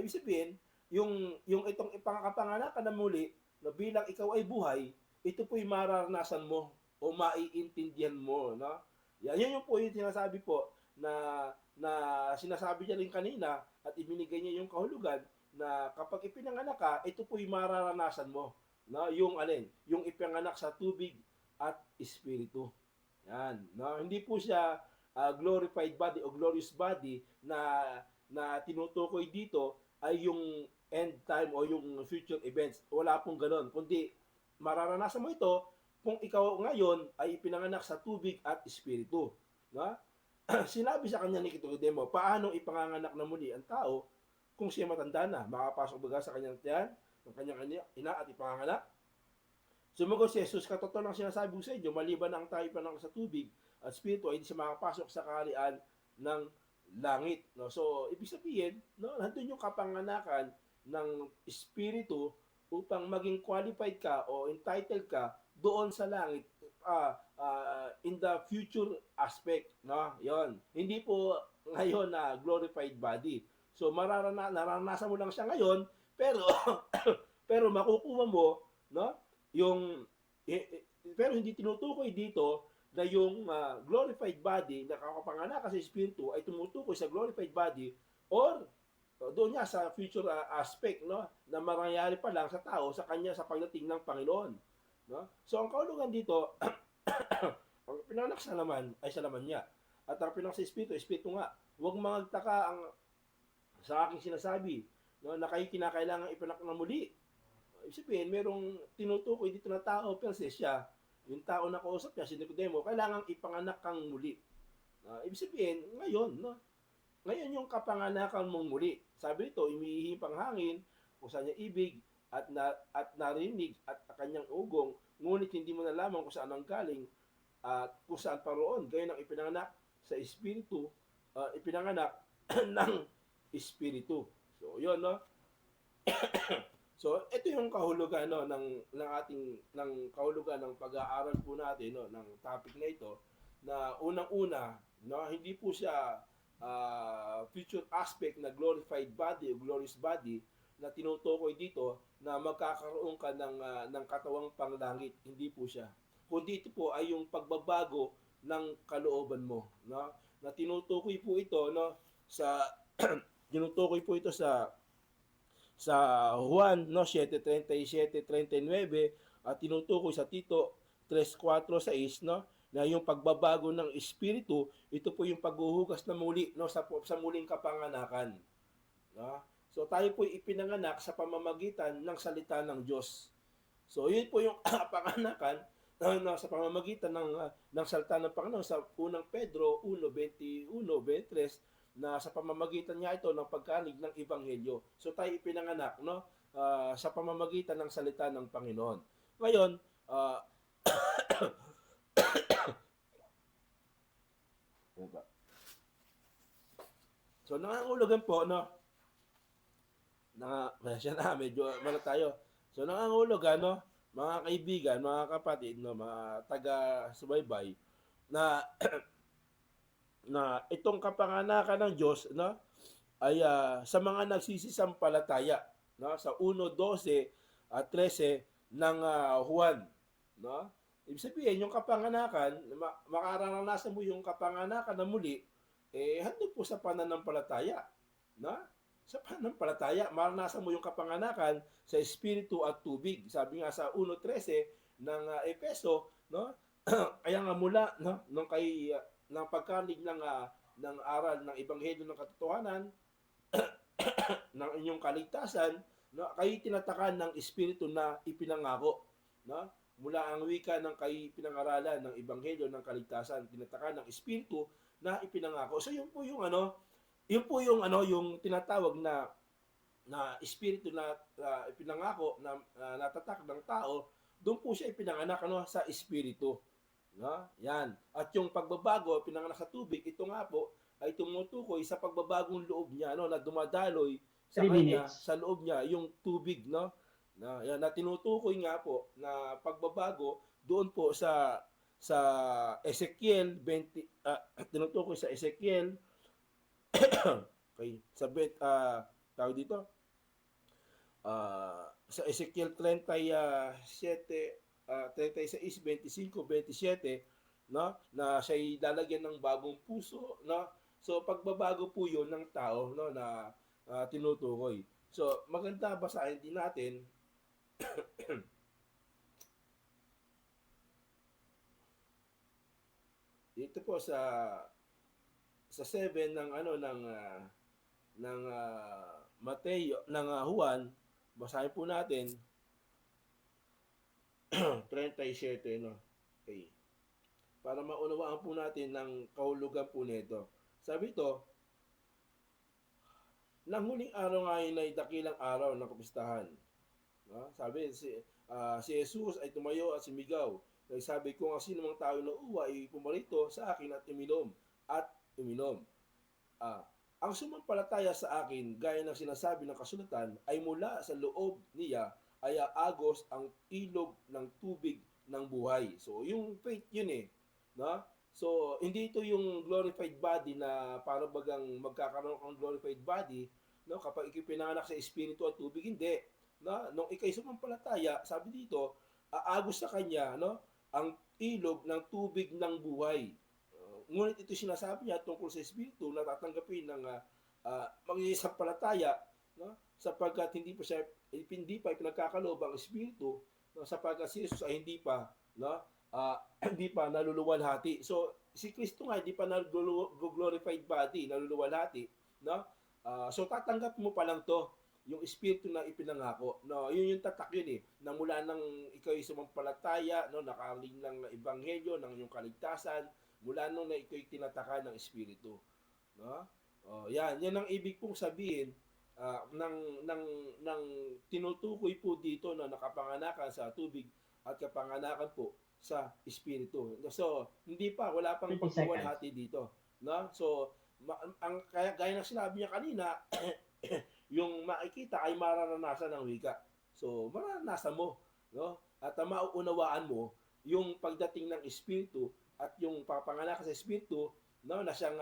ibig sabihin, yung itong ipangakapanganak ka na muli, na bilang ikaw ay buhay, ito po'y mararanasan mo o o maiintindihan mo, no? Yan yung po yung sinasabi po na sinasabi niya rin kanina at ibinigay niya yung kahulugan na kapag ipinanganak ka, ito po yung mararanasan mo, no? Yung alin, yung ipinanganak sa tubig at espiritu. Yan, no? Hindi po siya glorified body o glorious body na tinutukoy dito ay yung end time o yung future events. Wala pong ganoon, kundi mararanasan mo ito kung ikaw ngayon ay ipinanganak sa tubig at espiritu. No? Sinabi sa kanya ni Nicodemo, paano ipanganganak na muli ang tao kung siya matanda na? Makapasok ba sa kanyang tiyan, ng kanyang ina at ipanganganak? Sumagot si Jesus, katotoo lang sinasabi ko sa inyo, maliban ang tayo ipananganak sa tubig at espiritu, ay hindi siya makapasok sa kaharian ng langit. No? So, ibig sabihin, no, nandun yung kapanganakan ng espiritu upang maging qualified ka o entitled ka doon sa langit in the future aspect, no? Yon. Hindi po ngayon na glorified body. So nararanasan mo lang siya ngayon, pero pero makukuha mo, no? Yung pero hindi tinutukoy dito na yung glorified body na kakapanganak sa espiritu ay tumutukoy sa glorified body or doon niya sa future aspect, no, na mangyayari pa lang sa tao sa kanya sa pagdating ng Panginoon, no? So ang kahulugan dito ang pinanganak sa laman ay sa laman niya at ang pinanganak sa espiritu nga. Huwag magtaka ang sa aking sinasabi, no, na kayo kinakailangan ipanak na muli. Ibig sabihin, merong tinutukoy dito na tao per se siya, yung tao na kausap niya si Nicodemo, kailangan ipanganak kang muli. Ibig sabihin, ngayon, no, ngayon yung kapanganakan mong muli. Sabi nito, imihihim pang hangin kung saan niya ibig at narinig at kanyang ugong, ngunit hindi mo nalaman kung saan ang galing at kung saan paroon. Gayon ang ipinanganak sa espiritu, ipinanganak ng espiritu. So, yun, no? So, ito yung kahulugan, no, ng ating kahulugan ng pag-aaral po natin, no, ng topic na ito, na unang-una, no, hindi po siya future aspect na glorified body o glorious body na tinutukoy dito na magkakaroon ka ng katawang panglangit. Hindi po siya. Kundi ito po ay yung pagbabago ng kalooban mo, no? Na tinutukoy po ito, no, sa tinutukoy po ito sa Juan, no, 7:37-39 at tinutukoy sa Tito 3:4-6, no, na yung pagbabago ng espiritu, ito po yung paghuhugas na muli, no, sa muling kapanganakan, no? So tayo po ipinanganak sa pamamagitan ng salita ng Diyos. So yun po yung kapanganakan sa pamamagitan ng salita ng Panginoon sa unang Pedro 1:21-23 na sa pamamagitan niya ito ng pagkanig ng ebanghelyo. So tayo ipinanganak, no, sa pamamagitan ng salita ng Panginoon. Ngayon, so nangangulugan po, no, medyo malo tayo. So nangangulugan, no, mga kaibigan, mga kapatid, no, mga taga-subaybay, na na itong kapanganakan ng Diyos, no, ay sa mga nagsisisampalataya, no, sa 1:12 at 13 ng Juan, no. Ibig sabihin, yung kapanganakan, makararanasan mo yung kapanganakan na muli, handog po sa pananampalataya, no? Sa pananampalataya, maranasan mo yung kapanganakan sa espiritu at tubig. Sabi nga sa 1:13 ng Efeso, no? Kaya nga mula, no, nung ng pagkanig ng aral ng ebanghelyo ng katotohanan ng inyong kaligtasan, no, kayo tinatakan ng espiritu na ipinangako, no? Mula ang wika ng kayo pinangaralan ng ebanghelyo ng kaligtasan, tinatakan ng espiritu na ipinangako. So yun po yung yung tinatawag na espiritu na ipinangako na natatak ng tao, doon po siya ipinanganak, ano, sa espiritu, no? Yan. At yung pagbabago pinanganak sa tubig, ito nga po ay tumutukoy sa pagbabagong loob niya, no, na dumadaloy sa kanya, sa loob niya yung tubig, no? Yan, na tinutukoy nga po na pagbabago doon po sa Ezekiel 20, tinutukoy sa Ezekiel okay, sa tawag dito sa Ezekiel 37 36, 25, 27, no? Na siya'y lalagyan ng bagong puso, no? So pagbabago po 'yon ng tao, no, na tinutukoy. So maganda basahin din natin dito po sa 7 ng Mateo ng Juan, basahin po natin 37, no. Okay. Para maunawaan po natin ng kahulugan po nito. Sabi ito, nang huling araw ngayon ay dakilang araw ng kapistahan. No? Sabi, si Jesus ay tumayo at sumigaw. Nagsabi, kung ang sino mang tao na uwa ay pumarito sa akin at uminom. Ang sumampalataya sa akin, gaya ng sinasabi ng kasulatan, ay mula sa loob niya ay aagos ang ilog ng tubig ng buhay. So, yung faith yun eh. No? So, hindi ito yung glorified body na para bagang magkakaroon ng glorified body, no? Kapag ikipinanganak sa espiritu at tubig, hindi. No? Nung ikay sumampalataya, sabi dito, aagos sa kanya, no? Ang ilog ng tubig ng buhay. Ngunit ito sinasabi niya tungkol sa espiritu na tatanggapin ng mag-isampalataya, no? Sapagkat hindi pa ipinagkakaloob ang espiritu, no? Sapagkat si Jesus ay hindi pa, no? Hindi pa naluluwalhati. So si Kristo nga hindi pa glorified body, naluluwalhati, no? So tatanggap mo pa lang to, yung espiritu na ipinangako, no? Yun yung tatak yun eh, na mula nang ikaw ay sumampalataya, no, nakaling ng ebanghelyo ng iyong kaligtasan, mula nung na ikaw ay tinataka ng espiritu, no? Yan ang ibig pong sabihin ng tinutukoy po dito na nakapanganakan sa tubig at kapanganakan po sa espiritu. So, wala pang 20 pagluwalhati dito, no? So, kaya gaya ng sinabi niya kanina, yung makikita ay mararanasan ng wika. So, mararanasan mo, no? At mauunawaan mo yung pagdating ng espiritu at yung papanganak sa espiritu, no, na siyang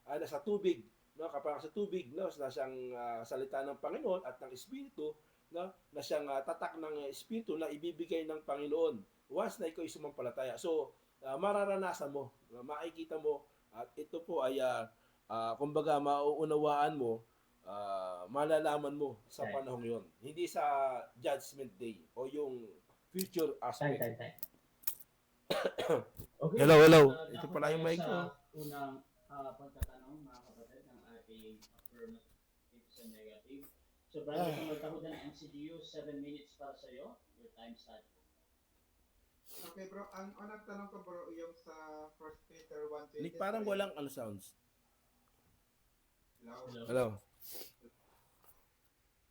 nasa tubig, no, kapag sa tubig, no, na siyang salita ng Panginoon at ng espiritu, no, na siyang tatak ng espiritu na ibibigay ng Panginoon once na ikaw ay sumampalataya. So, mararanasan mo, makikita mo, at ito po ay kumbaga mauunawaan mo, malalaman mo sa panahong yon, hindi sa judgment day o yung future aspect. Okay. Hello. Ito pala yung mic ko. Unang pagtatanong, mga kapatid, ng ating affirmative sa negative. So, brother, kung magtahudan ng MCGU, 7 minutes para sa iyo. Your time start. Okay bro, ang unang tanong ko bro, yung sa 1 Peter 1:23. Parang walang sounds. Hello.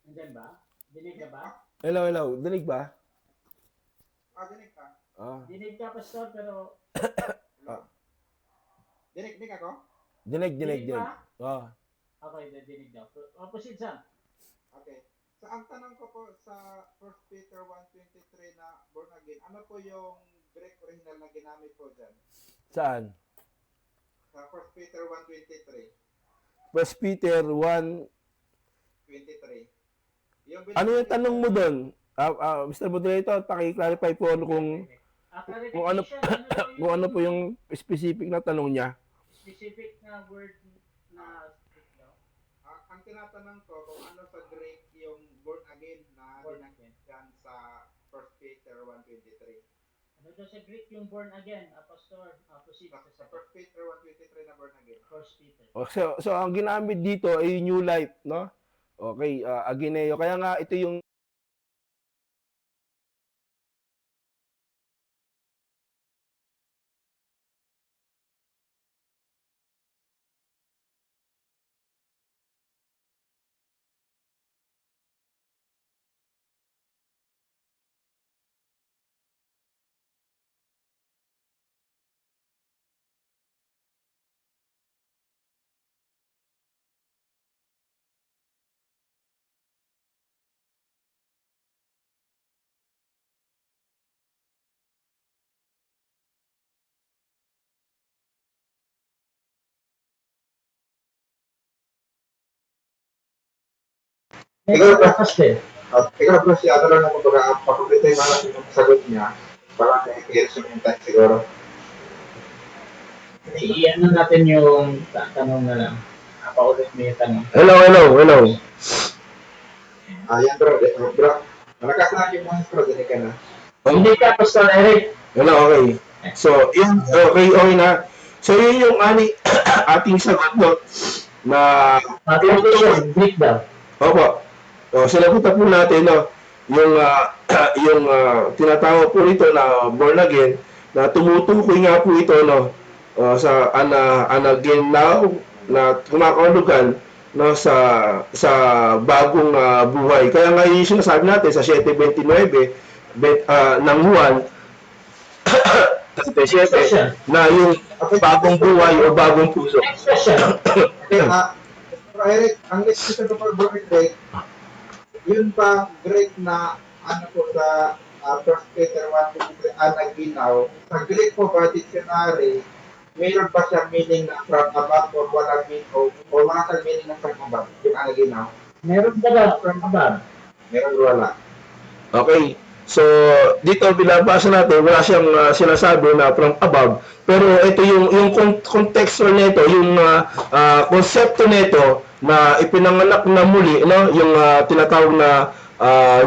Nandiyan ba? Dinig ka ba? Hello. Dinig ba? Dinig ka? Dinig ka, Pastor, pero... Dinig ako? Dinig. ba? Okay, dinig daw. Proceed, Sam. Okay. So, ang tanong ko po sa 1 Peter 1:23 na born again, ano po yung Greek original na ginamit po dyan? Saan? Sa 1 Peter 1:23. 1 Peter 1. 23. Ano yung tanong mo doon? Mr. Moderator, paki-clarify po kung ano po yung specific na tanong niya. Specific na word na ang tinatanong ko kung ano sa Greek yung born again na dinakit dyan sa 1 Peter 1:23. Ano daw sa Greek yung born again, Pastor? Proceed. Sa 1 Peter 1:23 na born again. 1 Peter. So ang ginamit dito ay new life, no? Okay, agineo. Kaya nga ito yung Ikaw bro, siya lang ako papapunta yung mga sagot niya. years yung time siguro. I-ano natin yung tanong na lang. Paulit mo yung tanong. Hello. Yan bro, bro. Malakas na yung mga bro, dili ka na. Hindi ka, Pastor Eric. Hello, okay. So, yun, okay na. So, yun yung ating sagot, no? Na, Application, Greek daw. opo. So, sinagutan po natin, no? Yung tinatawag po ito na born again, na tumutukoy nga po ito, no? Sa anaginaw na kumakahulugan, no? Sa bagong buhay. Kaya nga yung sinasabi natin sa 7:29 ng Juan, 7 na yung bagong buhay o bagong puso. Next question. Okay, Eric, ang next question ko for Greek Greek, yun pa Greek na ano po sa 1 Peter 1:23 anaginaw, sa Greek po ba dictionary, mayroon ba siya meaning na from above or wala meaning o wala siyang meaning na from above, yung anaginaw? Meron ba daw from above? Meron wala. Okay. So, dito binabasa natin, wala siyang sinasabi na from above. Pero ito yung contextual nito, yung konsepto nito na ipinanganak na muli, no? Yung tinatawag na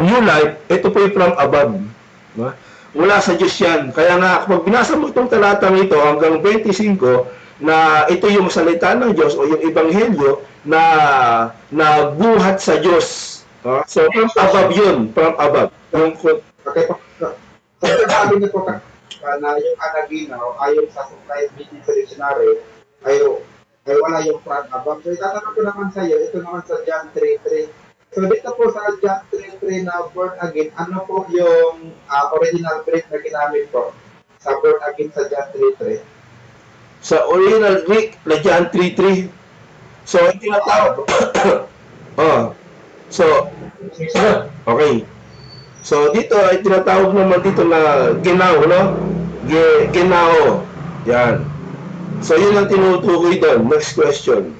new life, ito po yung from above. No? Mula sa Diyos yan. Kaya nga, kapag binasa mo itong talatang ito hanggang 25, na ito yung salita ng Diyos o yung ebanghelyo na buhat sa Diyos. So, from above yun, from above. Okay po. So, sabi niyo po na yung anaginaw ayon sa supply meaning sa dictionary ay wala yung from above. So, itatanong ko naman sa iyo, ito naman sa John 3:3. So, dito po sa John 3:3 na born again, ano po yung original Greek na ginamit po sa born again sa John 3:3? Sa original Greek na John 3:3. So, ang tinatawag. So, okay. So, dito ay tinatawag naman dito na ginaw, no? Ginao. Yan. So, yun ang tinutukoy doon. Next question.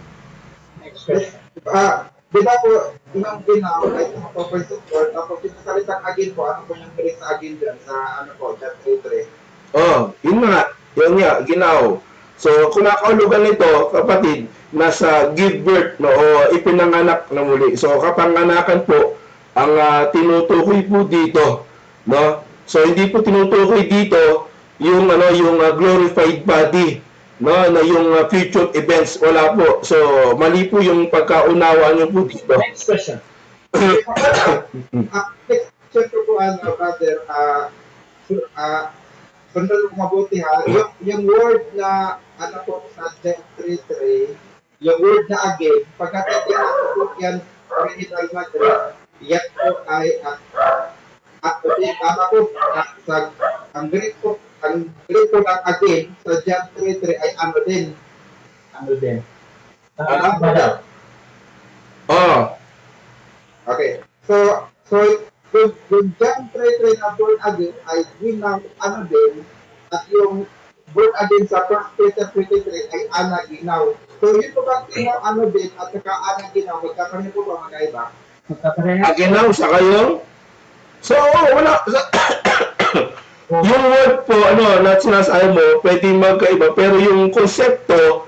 Next question. Di ba po, yung ginaw ay tumapoy support, tapos yung salitang agin po, ano po yung Greek sa agin dyan sa ano po, John 3:3? Yun nga. Yun nga, ginaw. So, kumakahulugan nito, kapatid, nasa give birth, no? O ipinanganak na muli. So, kapanganakan po, ang tinutukoy po dito, no? So hindi po tinutukoy dito yung yung glorified body, no, na yung future events, wala po. So mali po yung pagkaunawa niyo po dito. Next question. Next question po brother, sundan mo mabuti ha. Yung word na ano po sa John 3:3, yung word na again, pagkatapos po yan original Greek, yan po ay tama po sa ang Greek po ng again sa John 3:3 ay ano din. Ano din? Ano ba daw? Okay. So yung John 3:3 na born again ay ginang ano din, at yung born again sa 1 Peter 3:3 ay anaginaw. So yun po bang ano din at saka anaginaw, magkakaroon po ba magkaiba? Aginaw sa kayo? So, wala. Yung word po, na sinasabi mo, pwede magkaiba, pero yung konsepto,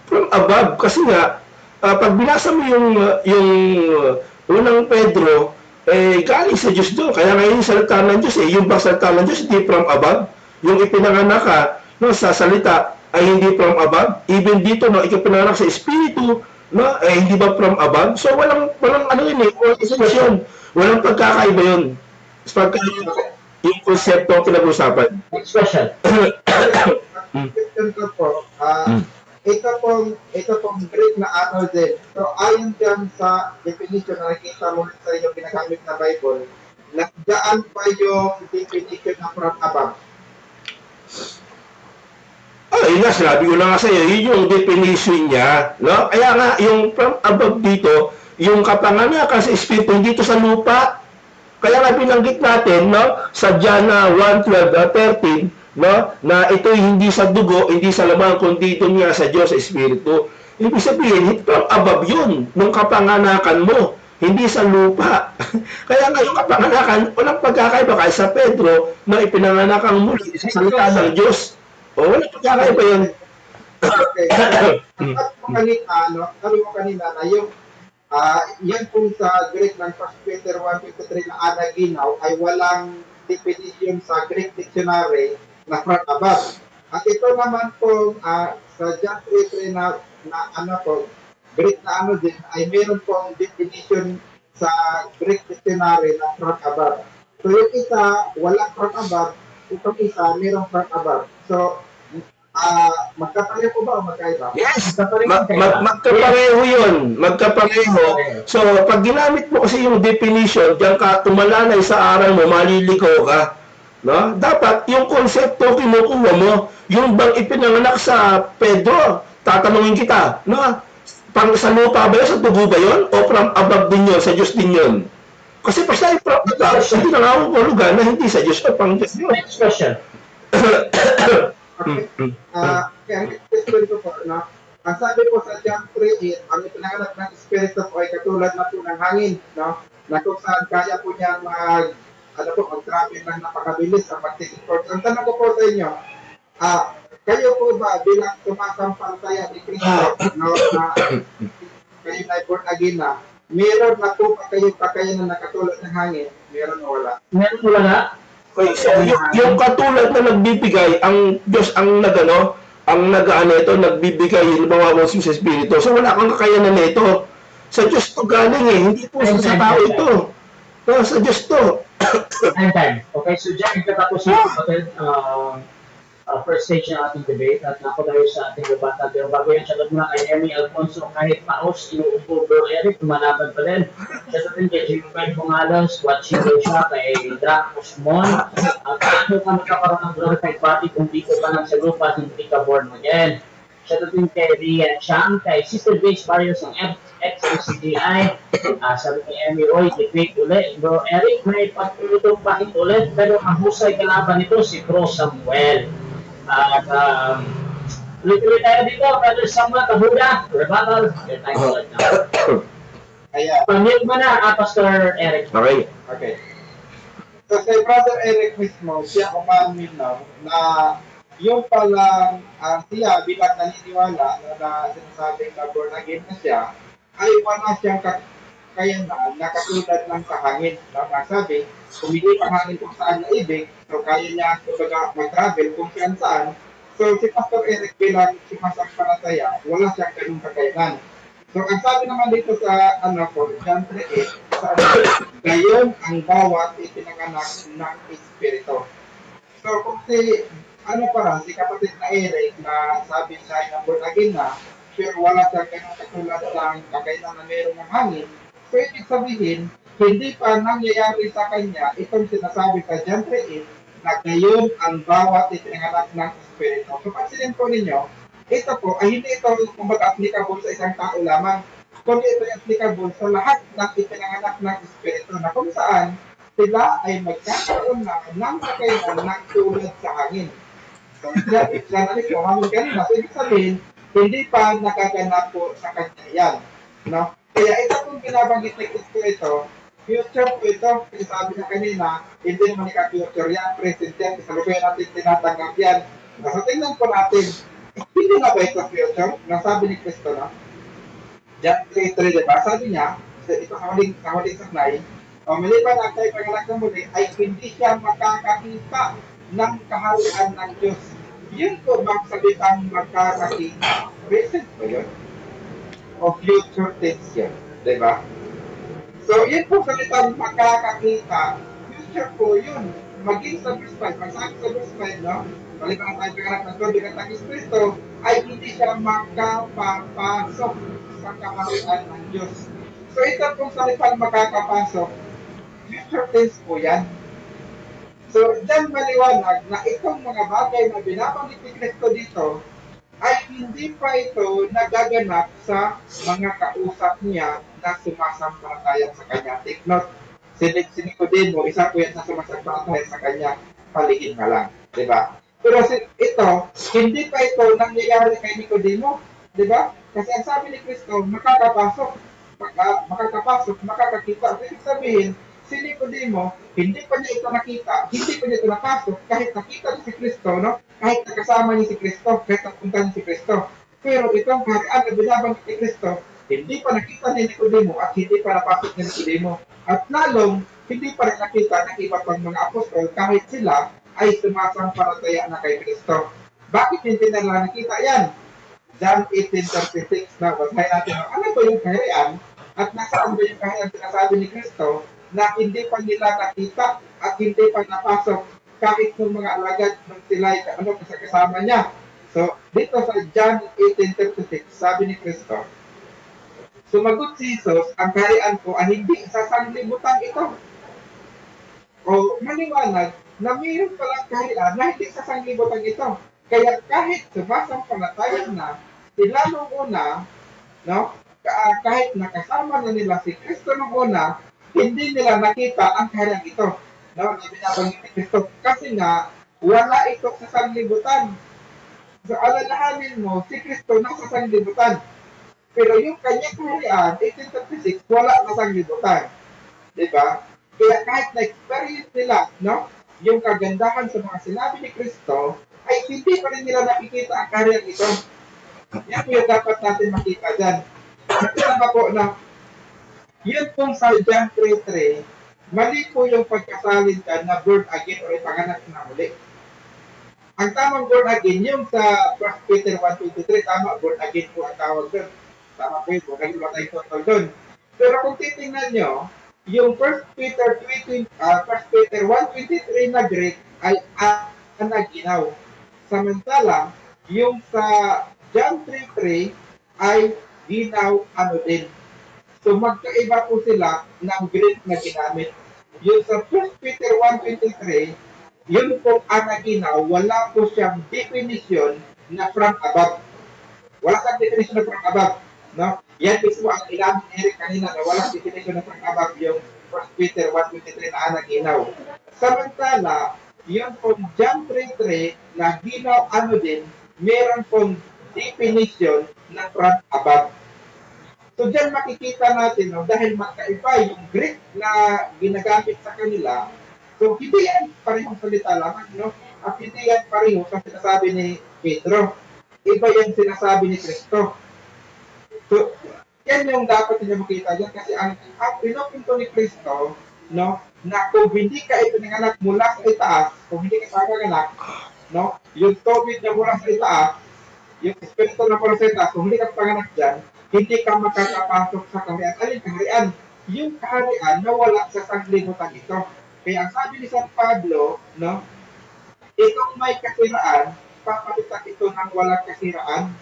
from above, kasi nga, pag binasa mo yung unang Pedro, galing sa Diyos doon. Kaya ngayon yung salita ng Diyos, yung bang salita ng Diyos, hindi from above. Yung ipinanganak ka, no, sa salita, ay hindi from above. Even dito, no, ipinanganak sa Espiritu, no, hindi ba from above? So, walang walang expression. Walang pagkakaiba yun. Pagka yung konsepto ang pinag-usapan. Next question. Question ko po, ito pong Greek na ano din. So, ayon dyan sa definition na nakita mo sa inyong ginagamit na Bible, nagdaan pa yung definition na from above. Yun nga, sinabi ko na nga sa'yo, yun yung definition niya, no? Kaya nga, yung from above dito, yung kapanganakan sa Espiritu, dito sa lupa. Kaya nga binanggit natin, no? Sa John 1:12-13, no? Na ito hindi sa dugo, hindi sa lamang, kundi ito niya sa Diyos, sa Espiritu. Ibig sabihin, from above yun, nung kapanganakan mo. hindi sa lupa. Kaya nga yung kapanganakan, walang pagkakaiba kahit sa Pedro na ipinanganak ang muli sa salita ng Diyos. O, walang pagkakaiba yun. Okay. Sabi mo kanina na yung yan po sa Greek ng 1 Peter 1:53 na anaginaw ay walang definition sa Greek dictionary na from above. At ito naman po sa John 3:3 na po, Greek na din, ay meron pong definition sa Greek dictionary na from above. So yung isa, walang from above, itong isa, merong from above. So, magkapareho po ba o magkaiba? Yes! Magkapareho yun. Magkapareho. So, pag ginamit mo kasi yung definition, diyan ka tumalanay sa aral mo, maliligaw ka. No? Dapat, yung konsepto kinukuha mo, yung bang ipinanganak sa Pedro, tatanungin kita, no? Pang sa lupa ba yun, sa dugo ba yun? O from above din yun, sa Diyos din yun? Kasi pa siya, hindi na nga ako lugar na hindi sa Diyos, o pang Diyos yun. Next question. Okay. Kaya ang question ko po, no? Ang sabi po sa John 3:8, ang ipinanganak ng Espiritu po ay katulad na po ng hangin, no? Na kung saan kaya po niya mag-travel ng napakabilis ang pagtitikot. Ang tanong ko po sa inyo, kayo po ba bilang sumasampalataya ni Kristo, no, na kayo na born again na, meron na po pa kayo kakayanan na katulad ng hangin? Meron o wala? Meron wala nga? Okay, so yung katulad na nagbibigay, ang Diyos ang nagano, ang nagaano ito, nagbibigay, halimbawa mo sa Espiritu. So wala kang kakayanan nito. Sa Diyos to galing hindi po sa tao ito. No, sa Diyos to. Time. Okay, so dyan nagtatapos yung first stage ng ating debate at nako tayo sa ating debata. Pero bago yan, shoutout muna kay Emmy Alfonso, kahit paos, inuupo Bro Eric, tumalaban pa rin. Shoutout din kay Jimmy Ben Pungalos, watching din siya, kay Drac Osmon. At paano ka magkakaroon ng glorified body kung di ko pa lang sa lupa, hindi ka born again. Shoutout din kay Rian Chang, kay Sister Grace Barrios ng XMCGI. Sabi kay Emmy Roy, debate ulit. Bro Eric, may pagtulutong bakit ulit, pero ang husay kalaban nito si Bro Samuel. At ulit-ulit tayo dito, Brother Samuel Kabuda, rebuttal, your time to let now. Kaya, Pamilya mo na, Pastor Eric. Okay. okay. So, kay Brother Eric mismo, siya umamin na yung palang siya bilang naniniwala na sinasabing na born again na siya, ay wala siyang kakayanan na katulad ng kahangin. Sabi, kumili ang hangin kung saan na ibig, so kaya niya mag-travel kung saan. So si Pastor Eric bilang sumasampalataya, wala siyang ganung kakayanan. So ang sabi naman dito sa John 3:8, gayon ang bawat ipinanganak ng Espiritu. So kung si si kapatid na Eric na sabi siya na born again na, pero wala siyang ganung katulad ng kakayanan na meron ng hangin, so ibig sabihin, hindi pa nangyayari sa kanya itong sinasabi sa John 3:8 na gayon ang bawat ipinanganak ng Espiritu. So pansinin po ninyo, ito po ay hindi ito kumbaga applicable sa isang tao lamang, kundi ito ay applicable sa lahat ng ipinanganak ng Espiritu na kung saan sila ay magkakaroon ng kakayanan ng tulad sa hangin. So, example po, hangin kanina. So, ibig sabihin, hindi pa nagaganap po sa kanya yan. No? Kaya ito kung binabanggit ni Kristo ito, future po ito, kasi sabi na kanina, hindi naman ika-future yan, present yan, kasalukuyan natin tinatanggap yan. So, tingnan po natin, hindi na ba ito future? Nasabi ni Kristo, no? John 3:3, diba? Sabi niya, ito sa huling saklay, maliban ang tayo panganak ng muli, ay hindi siya makakakita ng kaharian ng Diyos. Yun po bang salitang makakakita? Present po yun? O future tense yun? Diba? So, yun po salitang makakakita, future po yun. Maging sa verse 5, magsabi sa verse 5, no? Maliban ang tayo panganak ng tubig at ng Espiritu, ay hindi siya makapapasok sa kaharian ng Diyos. So, ito pong salitang makakapasok, future tense po yan. So, dyan maliwanag na itong mga bagay na binabanggit ni Kristo dito ay hindi pa ito nagaganap sa mga kausap niya na sumasampalataya sa kanya. Take note, si Nicodemo, isa po yan sa sumasampalataya sa kanya, paligid na lang. Diba? Pero ito, hindi pa ito nangyayari kay Nicodemo. Diba? Kasi ang sabi ni Kristo, makakapasok. makakapasok, makakakita. So, ibig sabihin, si Nicodemo, hindi pa niya ito nakita, hindi pa niya ito napasok, kahit nakita niya si Kristo, no? Kahit nakasama niya si Kristo, kahit napunta niya si Kristo. Pero itong kaharian na binabanggit ni Kristo, hindi pa nakita ni Nicodemo at hindi pa napasok ni Nicodemo. At lalong, hindi pa rin nakita ng iba pang mga apostol kahit sila ay sumasampalataya na kay Kristo. Bakit hindi nila nakita yan? John 18:36 na basahin natin. Ano ba yung kaharian? At nasaan ba yung kaharian sinasabi ni Kristo na hindi pa nila nakita at hindi pa napasok kahit ng mga alagad ng sila kasama niya. So, dito sa John 18:36, sabi ni Kristo, sumagot si Jesus, ang kaharian ko ay hindi sa sanglibutan ito. O maliwanag na mayroon palang kaharian na hindi sa sanglibutan ito. Kaya kahit sumasampalataya na, sila nung una, no, kahit nakasama na nila si Kristo nung una, hindi nila nakita ang kaharian ito. No, na binabanggit ni Kristo. Kasi nga, wala ito sa sanglibutan. So, alalahanin mo, si Kristo nasa sanglibutan. Pero yung kanyang kaharian, 1836, wala na sanglibutan. Diba? Kaya kahit na-experience nila, no, yung kagandahan sa mga sinabi ni Kristo, ay hindi pa rin nila nakikita ang kaharian ito. Yan po yung dapat natin makita dyan. Kasama po na, yun pong sa John 3:3, mali po yung pagkasalin dyan na born again o ipanganak na muli. Ang tamang born again, yung sa 1 Peter 1:23, tama, born again po ang tawag doon. Tama po yun, born again ba tayo total doon. Pero kung titingnan nyo, yung 1 Peter 1:23 na Greek ay anaginaw. Samantala, yung sa John 3:3 ay ginaw ano din. So magkaiba po sila ng Greek na ginamit. Yung sa 1 Peter 1:23, yun pong anaginaw, wala po siyang definition na from above. Wala siyang definition na from above. No? Yan mismo ang ginamit ni Eric kanina na walang definition na from above yung 1 Peter 1:23 na anaginaw. Samantala, yung pong John 3:3 na ginaw ano din, meron pong definition na from above. So dyan makikita natin, no, dahil magkaiba yung Greek na ginagamit sa kanila, so hindi yan parehong salita lamang, no? At hindi yan pareho sa sinasabi ni Pedro. Iba yung sinasabi ni Kristo. So, yan yung dapat niyo makita dyan kasi ang pinupunto ni Kristo, no, na kung hindi ka ipinanganak mula sa itaas, kung hindi ka panganak, no, yung tubig na mula sa itaas, yung espiritu na mula sa itaas, kung hindi ka panganak dyan, hindi ka makakapasok sa kaharian. Alin kaharian? Yung kaharian na wala sa sanglibutan ito. Kaya ang sabi ni San Pablo, no, itong may kasiraan, papalitan ito ng walang kasiraan.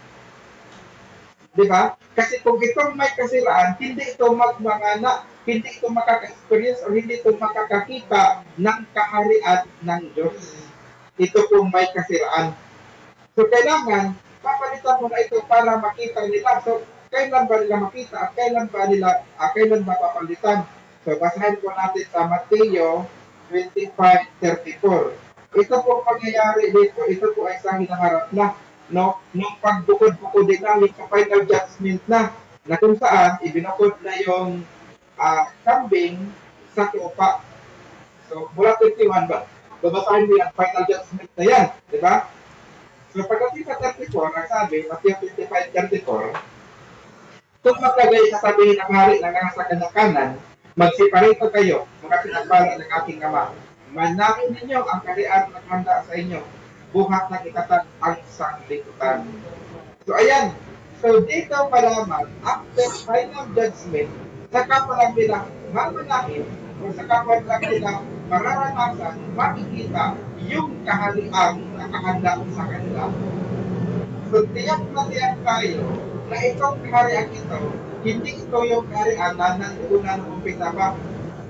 Diba? Kasi kung itong may kasiraan, hindi ito magmangana, hindi ito makaka-experience o hindi ito makakakita ng kaharian ng Diyos. Ito pong may kasiraan. So, kailangan, papalitan mo na ito para makita nila. So, kailan ba nila makita at kailan ba papalitan? So, basahin po natin sa Mateo 25:34. Ito po pangyayari dito, ito po ay isang hinaharap na, no, nung pagbukod-bukod din namin sa final judgment na kung saan ibinukod na yung kambing sa tupa. So, mula 21 ba? Babasahin mo yan, final judgment na yan, di ba? So, pagdating sa 34, ang sabi, Mateo 25:34, kung magkagay sasabihin ng hari na nasa kanyang kanan, magsiparito kayo, mga pinagpala ng aking ama. Manahin ninyo ang kaharian na handa sa inyo. Buhat na ikatan ang sanglibutan. So, ayan. So, dito pa lamang, after final judgment, saka pa lang nila mamanahin o saka pa lang nila mararanasan, makikita yung kaharian na kahanda sa kanila. So, tiyak na tiyak tayo na itong kaharian ito, hindi ito yung kaharian na nanduna ng umpisa pa.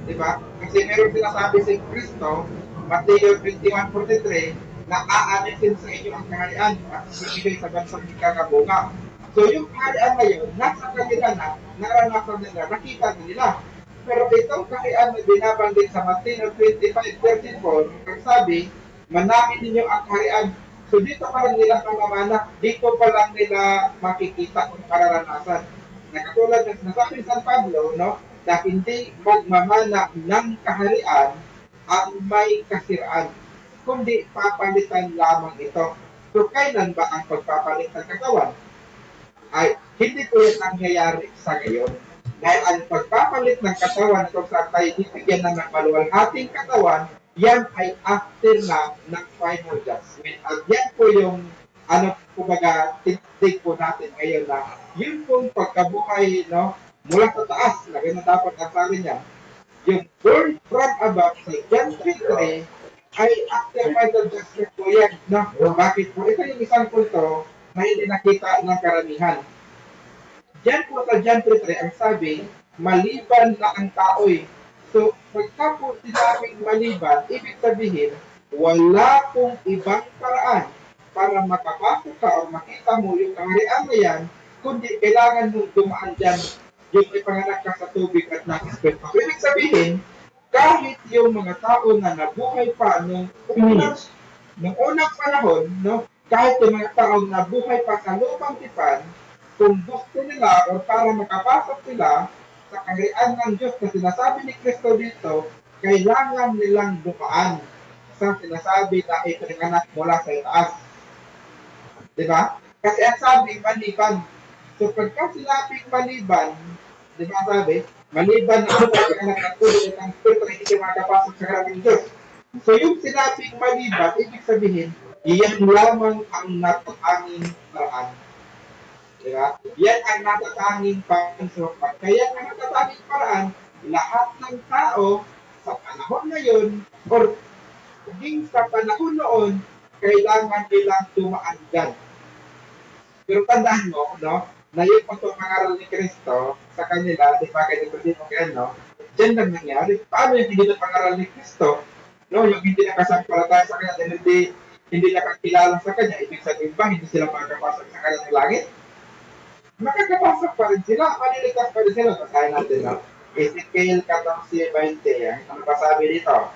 Diba? Kasi meron sinasabi si Kristo, Mateo 21:43, na aanisin sa inyo ang kaharian at ibigay sa bansang ikakabunga. So yung kaharian ngayon, nasa kanila na, naranasan nila, nakita nila. Pero itong kaharian na binabanggit sa Mateo 25:34, ang sabi, manahin ninyo ang kaharian. So dito pa lang nila pamamana, dito pa lang nila makikita kung pararanasan. na katulad ng sinasabi ni San Pablo, no, na hindi magmamana ng kaharian ang may kasiraan, kundi papalitan lamang ito. So, kailan ba ang pagpapalit ng katawan? Ay, hindi po yan nangyayari sa ngayon. Dahil ang pagpapalit ng katawan kung saan tayo bibigyan na ng maluwalhating katawan, yan ay after na ng final judgment. At yan po yung kumbaga, titig po natin ngayon na yun pong pagkabuhay, no, mula sa taas, na ganun dapat ang sabi niya, yung born from above sa John 3:3 ay after final judgment po yan. No? Bakit po? Ito yung isang punto na hindi nakita ng karamihan. Diyan po sa John 3:3 ang sabi, maliban na ang tao'y. So, pagka po sinabing maliban, ibig sabihin, wala pong ibang paraan para makapasok ka o makita mo yung kaharian na yan, kundi kailangan mong dumaan dyan yung ipanganak ka sa tubig at nakaspet pa. Ibig sabihin, kahit yung mga tao na nabuhay pa nung unang panahon, no, kahit yung mga tao na buhay pa sa lupang tipan, kung gusto nila o para makapasok sila sa kaharian ng Diyos na sinasabi ni Kristo dito, kailangan nilang dumaan sa sinasabi na ipinanganak mula sa itaas. Diba? Kasi ang sabi, maliban. So pagka sinabing maliban, diba sabi, maliban na ang pagkakanak ng tulad ng Espiritu na hindi makapasok sa kaharian ng Diyos. So yung sinabing maliban, ibig sabihin, iyan lamang ang natatanging paraan. Diba? Yan ang natatanging pansukat. Kaya ang natatanging paraan, lahat ng tao sa panahon ngayon or hinging sa panahon noon, kailangan nilang dumaan dyan. Pero tandaan mo, no, na yung pagpapangaral ni Kristo sa kanila, di ba, kaya hindi mo kaya, no, dyan lang nangyari. Paano yung hindi na pangaral ni Kristo? No, yung hindi nakasampalataya sa kanya, hindi nakakilala sa kanya, ibig sabihin ba, hindi sila makakapasok sa kanya ng langit? Makakapasok pa rin sila, maliligtas pa rin sila. Basahin natin, no? Ezekiel 14:20, ano pa sabi dito?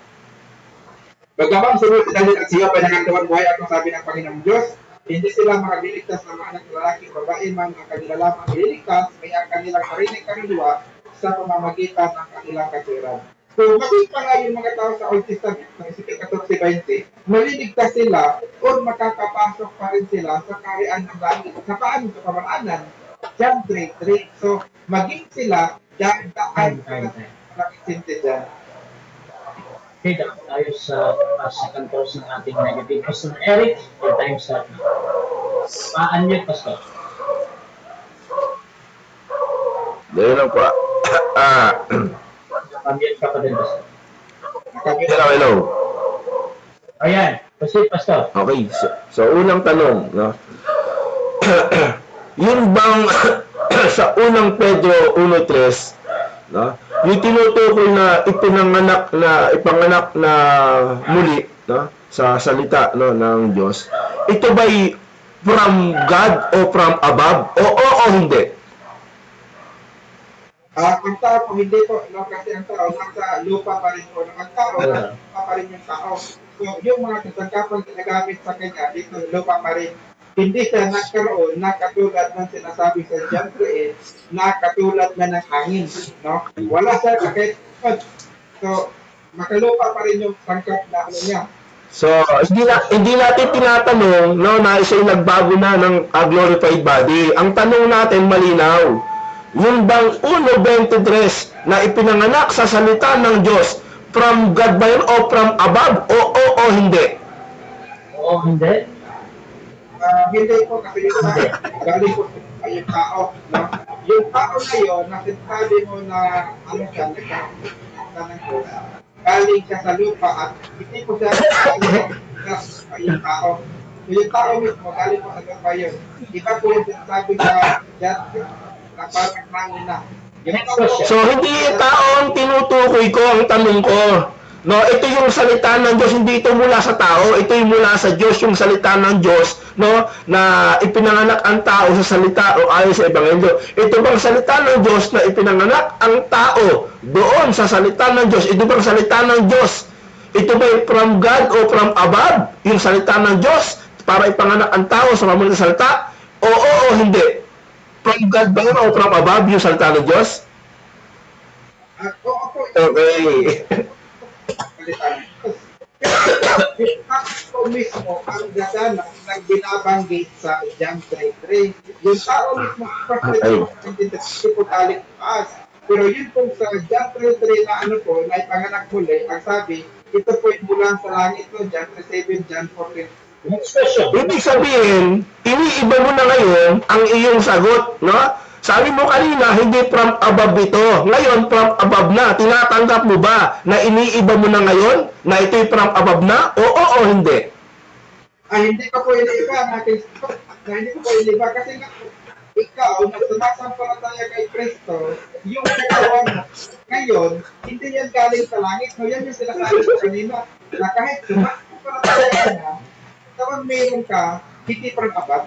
Bagaman sunod sila at siya pinangantawan buhay at sabi ng Panginoong Diyos, hindi sila makaliligtas ng mga anak lalaki o babae man ang kanila lamang ililigtas, may ang kanilang marinig kaluluwa sa pamamagitan ng kanilang kasiran. So, makita nga yung mga tao sa Old Testament, ng Ezekiel 14:20, maliligtas sila o makakapasok pa rin sila sa kaharian ng langit. Sa paano? Sa pamaraanan. John 3:3. So, maging sila dahil daan nakikinte dyan. Okay, dapat tayo sa second course ng ating negative. Pastor Eric, your time start now. Pa-unmute, Pastor. Dahil lang po. Pa-unmute ka pa din, Pastor. Hello. Ayan, proceed, Pastor. Okay, so unang tanong, no? Yun bang sa unang Pedro 1:3, no? Yung tinutukoy na ipanganak na muli, no? Sa salita, no, ng Diyos. Ito ba'y from God o from above? O hindi? Ang tao po, hindi po, no, kasi ang tao nasa lupa pa rin po. Ang tao, nasa lupa pa rin yung tao. So, yung mga kasangkapang ginagamit sa kanya, dito lupa pa rin. Hindi siya nagkaroon na katulad ng sinasabi sa John 3, na katulad na ng hangin. No? Wala siya kahit so, makalupa pa rin yung sangkap na ano niya. So, hindi natin tinatanong, no, na siya'y nagbago na ng glorified body. Ang tanong natin malinaw, yung bang 1:23 na ipinanganak sa salita ng Diyos, from God ba yun o from above? O hindi? Oo, hindi. Hindi po kasi yung galing po yung tao. No? Yung tao na yun, nasintabi mo na ano siya, ng Diyos, galing siya sa lupa at hindi po siya yung tao. So, yung tao mismo, galing po sa lupa yun. Iba po yung sinasabi na na parang hangin na. So, hindi tao ang tinutukoy ko, ang tanong ko. No, ito yung salita ng Diyos, hindi ito mula sa tao, ito yung mula sa Diyos, yung salita ng Diyos, no, na ipinanganak ang tao sa salita o ayon sa Ebanghelyo. Ito bang salita ng Diyos na ipinanganak ang tao doon sa salita ng Diyos? Ito bang salita ng Diyos? Ito ba from God o from above? Yung salita ng Diyos para ipanganak ang tao sa pamamagitan ng salita? O hindi? from God ba yun o from above yung salita ng Diyos? Oo po. Okay. Ako mismo ang gagana ng binabanggit sa John 3:3. Yung tao mismo, hindi po taling taas. Pero yun po sa John 3:3 na ano po, na ipanganak muli, ang sabi, ito po yung mula sa langit no, John 3:7, John 14. Next question. Ibig sabihin, iniiba mo na ngayon ang iyong sagot, no? Sabi mo kanina, hindi from above ito. Ngayon, from above na. Tinatanggap mo ba na iniiba mo na ngayon na ito'y from above na? O hindi? Hindi ko po iniiba, hindi ko po iniiba kasi nga, ikaw, na sumasampalataya kay Kristo, yung katawan mo, ngayon, hindi yan galing sa langit. No, yan yung sinasabi ko kanina, na kahit sumasampalataya ka na, katawan meron ka, hindi from above,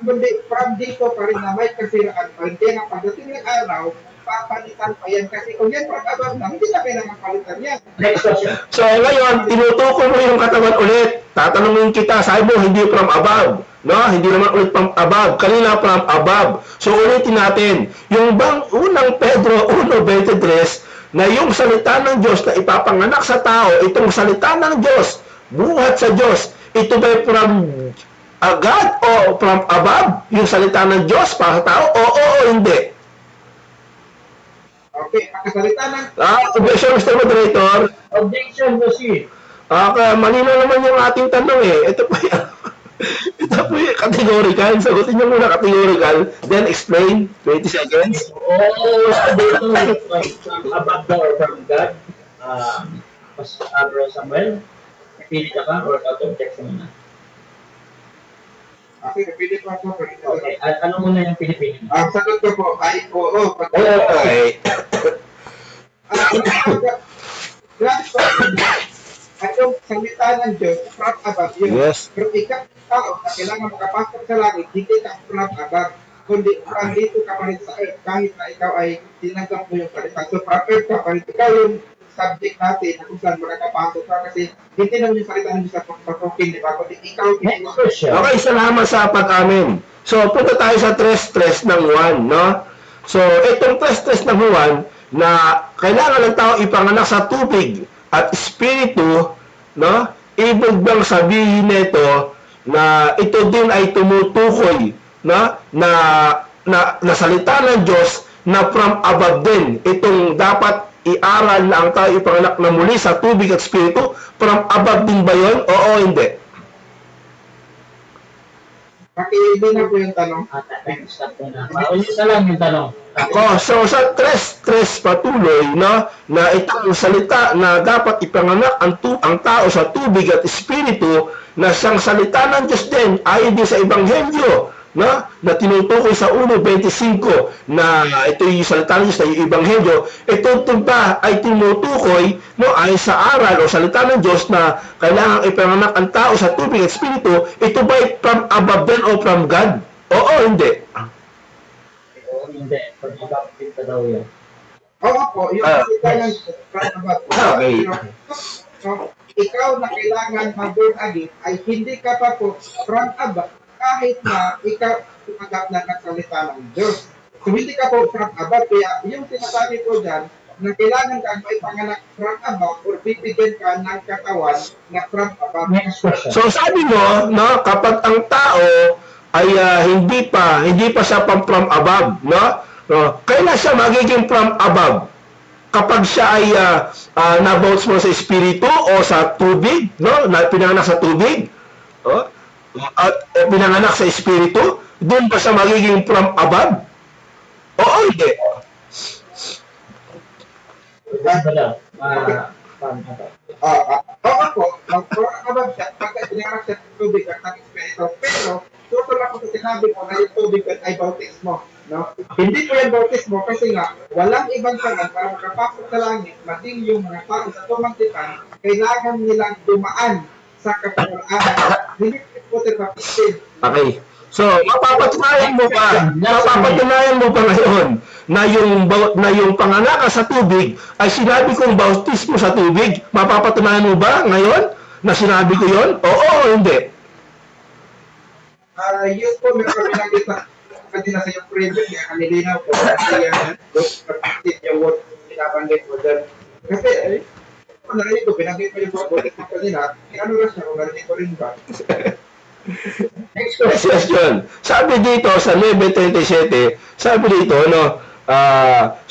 kundi from dito pa rin na may kasiraan pa rin. Kaya nga pagdating ng araw, papalitan pa yan. Kasi kung yan from above na, hindi na kailangan palitan yan. Next question. So ngayon, tinutukoy mo yung katawan ulit. Tatanungin kita, sabi mo, hindi from above. No? Hindi naman ulit from above. Kanina from above. So ulitin natin, yung bang unang Pedro 1:23, na yung salita ng Diyos na ipapanganak sa tao, itong salita ng Diyos, buhat sa Diyos, ito ba from God o from above? Yung salita ng Diyos para sa tao? O hindi? Okay, pagkasalita ng Objection, Mr. Moderator. Objection, proceed. Malinaw naman yung ating tanong eh. Ito po yung, ito po yung categorical. Sagutin niyo muna categorical, then explain. 20 seconds. From above the or from God. Bro Samuel, pili ka ba or auto-objection muna? Okay, pili ko ako. Okay, ano muna yung pinipili mo? Ang sagot ko po ay oo. Okay. Grabe po. At yung salita ng Diyos, from above yun. Yes. Pero ikaw, tao, na kailangan makapasok sa langit, hindi ka from above. Kundi from dito ka pa rin sa earth, kahit na ikaw ay tinanggap mo yung salita. So from earth ka pa rin. Ikaw yung subject natin na kung saan makakapasok ka kasi hindi naman yung salita ng Diyos sa pagpapukin, di ba? Kundi ikaw, Next question. Okay, salamat sa pag-amin. So, punta tayo sa tres-tres ng Juan, no? So, itong tres-tres ng Juan na kailangan ng tao ipanganak sa tubig at espiritu, no? Ibig bang sabihin nito na ito din ay tumutukoy, no? Na salita ng Diyos na from above din. Itong dapat iaral na ang tayo ipanganak na muli sa tubig at espiritu, from above din ba yun? Oo, hindi. pakiili na po yung tanong. Stop ko na. Ulit na lang yung tanong. So sa tres patuloy, no, na itong salita na dapat ipanganak ang tao sa tubig at espiritu, na siyang salita ng Diyos din ayon din sa Ebanghelyo, no, na tinutukoy sa 1:25 na ito yung salita ng Diyos na yung Ebanghelyo. Ito ba ay tinutukoy, no, ayon sa aral o salita ng Diyos na kailangan ipanganak ang tao sa tubig at espiritu? Ito ba ay from above din o from God? Oo, hindi. Hindi. Pag-ibig ka daw yun. Oo po, yung salita ng Okay. So, ikaw na kailangan mag-born again ay hindi ka pa po from above kahit na ikaw tumanggap na ng salita ng Diyos. So, hindi ka po from above. Kaya yung sinasabi ko dyan, na kailangan ka may panganak from above or bibigyan ka ng katawan na from above. Next question. So sabi mo, no, kapag ang tao ay hindi pa siya from above, no? Kailan siya magiging from above? Kapag siya ay nabounce mo sa espiritu o sa tubig, no? Na pinanganak sa tubig, no? At pinanganak sa espiritu, doon ba siya magiging from above? Oo, hindi. Wala. Oo po, from above siya, pagka pinanganak siya sa tubig at ng espiritu. Pero, tutol ako sa sinabi ko na yung tubig ay bautismo. No? Hindi po yan bautismo kasi nga walang ibang paraan para makapasok sa langit, maging yung mga tao sa tumangkitan, kailangan nilang dumaan sa kapangyarihan. Hindi po sa baptism. Okay. So, mapapatunayan mo ba ngayon na yung panganak sa tubig ay sinabi kong bautismo sa tubig? Mapapatunayan mo ba ngayon na sinabi ko yon? Oo o hindi? Yun po, meron kami nakita. pwede na sa yung previous kaya kanilinaw ko kasi yung word pinabanggit mo dyan. Kasi, kung narinig ko, binanggit mo yung mga boses mo kanina, ano rin siya kung narinig ko rin ba? Next Next question. question. Sabi dito sa 9:37, sabi dito,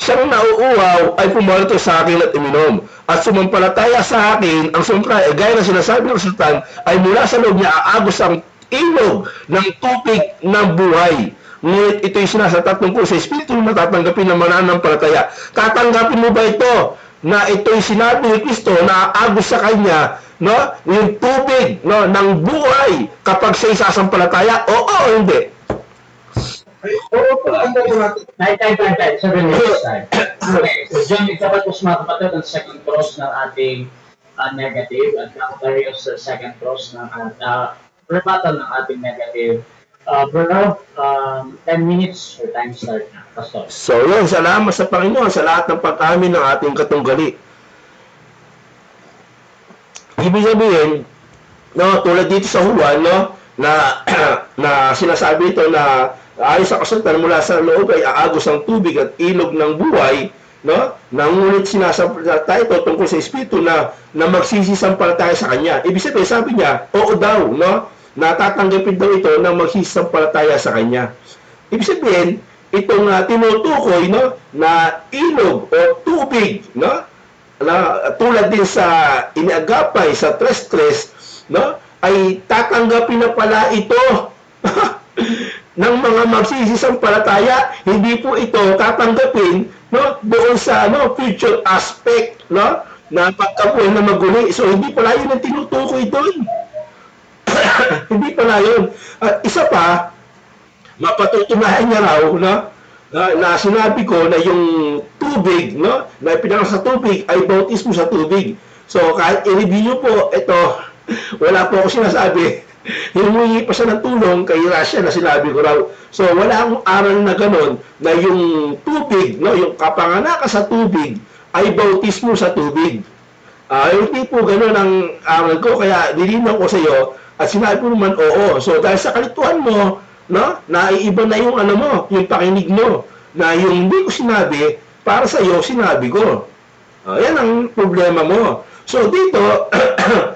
siyang nauuwaw ay pumarito sa akin at uminom. At sumampalataya sa akin, ang sumpray, gaya na sinasabi ng sultan, ay mula sa loob niya aagos ang ilog ng tubig ng buhay. Ngunit ito'y sinasata tungkol sa Espiritu na tatanggapin ng mananampalataya. Tatanggapin mo ba ito na ito'y sinabi ni Kristo na aagos sa kanya, no, yung tubig, no, ng buhay kapag siya'y sasampalataya? Oo o hindi? Oo, pagkanda ko natin. Time. 7 minutes time. Okay, so John, ikapatapos mga kapatid ang second cross ng ating negative at nakaparios sa second cross ng rebuttal ng ating negative. Bro, 10 minutes, your time start na. Pastor. So yun, salamat sa Panginoon sa lahat ng pag-amin ng ating katunggali. Ibig sabihin, no, tulad dito sa Juan, no, na na sinasabi ito na ayon sa kasulatan mula sa loob ay aagos ang tubig at ilog ng buhay, no? Ngunit sinasabi ito tungkol sa Espiritu na magsisisampalataya sa Kanya. Ibig sabihin, sabi niya, oo daw, no? Natatanggapin daw ito na magsisisampalataya sa Kanya. Ibig sabihin, itong tinutukoy, no, na ilog o tubig, no? Na tulad din sa iniagapay sa 3:3, no, ay tatanggapin na pala ito ng mga magsisisampalataya. Hindi po ito tatanggapin, no, doon sa future aspect, no, na pagkabuhay na maguli. So hindi pala yun ang tinutukoy doon. Hindi pala yun. At isa pa, mapatutunayan niya raw, no, na sinabi ko na yung tubig, no, na pinaka sa tubig ay bautismo sa tubig. So kahit i-review nyo po, ito, wala po ako sinasabi. Hinuhingi pa siya ng tulong kay Russia na sinabi ko raw. So wala akong aral na gano'n na yung tubig, no, yung kapanganakan sa tubig ay bautismo sa tubig. Hindi po gano'n ang aral ko, kaya nilinaw ko sa iyo at sinabi ko naman oo. So dahil sa kalituhan mo, no, naiiba na yung yung pakinig mo, na yung hindi ko sinabi, para sa iyo sinabi ko. Yan ang problema mo. So dito,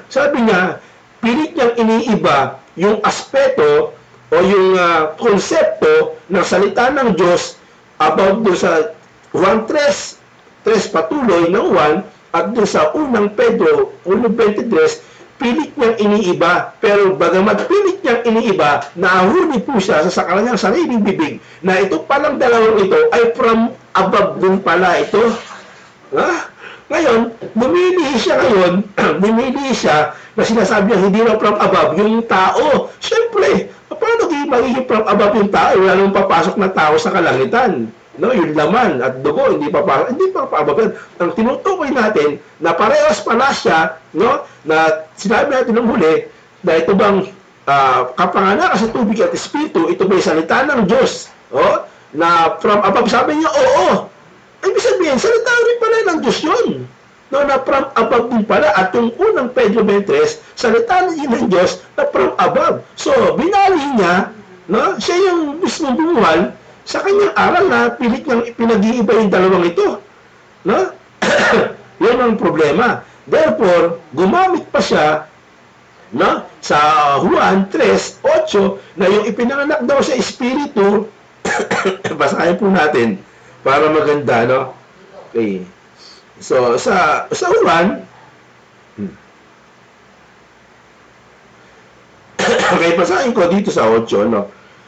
sabi niya, pilit niyang iniiba yung aspeto o yung konsepto ng salita ng Diyos about doon sa 1:3 patuloy ng 1 at doon sa unang Pedro 1:23, pilit niyang iniiba. Pero bagamat pilit niyang iniiba, nahuli po siya sa kanyang sariling bibig na ito palang dalawang ito ay from above din pala ito. Ngayon, bumili siya na sinasabi niya hindi na from above yung tao. Siyempre, paano magiging from above yung tao? Wala nang papasok na tao sa kalangitan. No, yung laman at dugo, hindi pa above yan. Ang tinutukoy natin na parehas pala siya, no, na sinabi natin ng huli, na ito bang kapanganakan sa tubig at espiritu, ito ba'y salita ng Diyos? Na from above, sabi niya, oo. Ibig sabihin, salita rin pala ng Diyos yun. No, na from above din pala. At yung unang Pedro 23, salita ng Diyos na from above. So, binali niya, no, siya yung mismo bumuhal sa kanyang aral na pilit niyang pinag-iiba yung dalawang ito. No? Yun ang problema. Therefore, gumamit pa siya, no, sa Juan 3:8 na yung ipinanganak daw sa Espiritu. Basahin po natin para maganda, no? Okay. So, sa Juan, okay, basahin ko dito sa 8, no?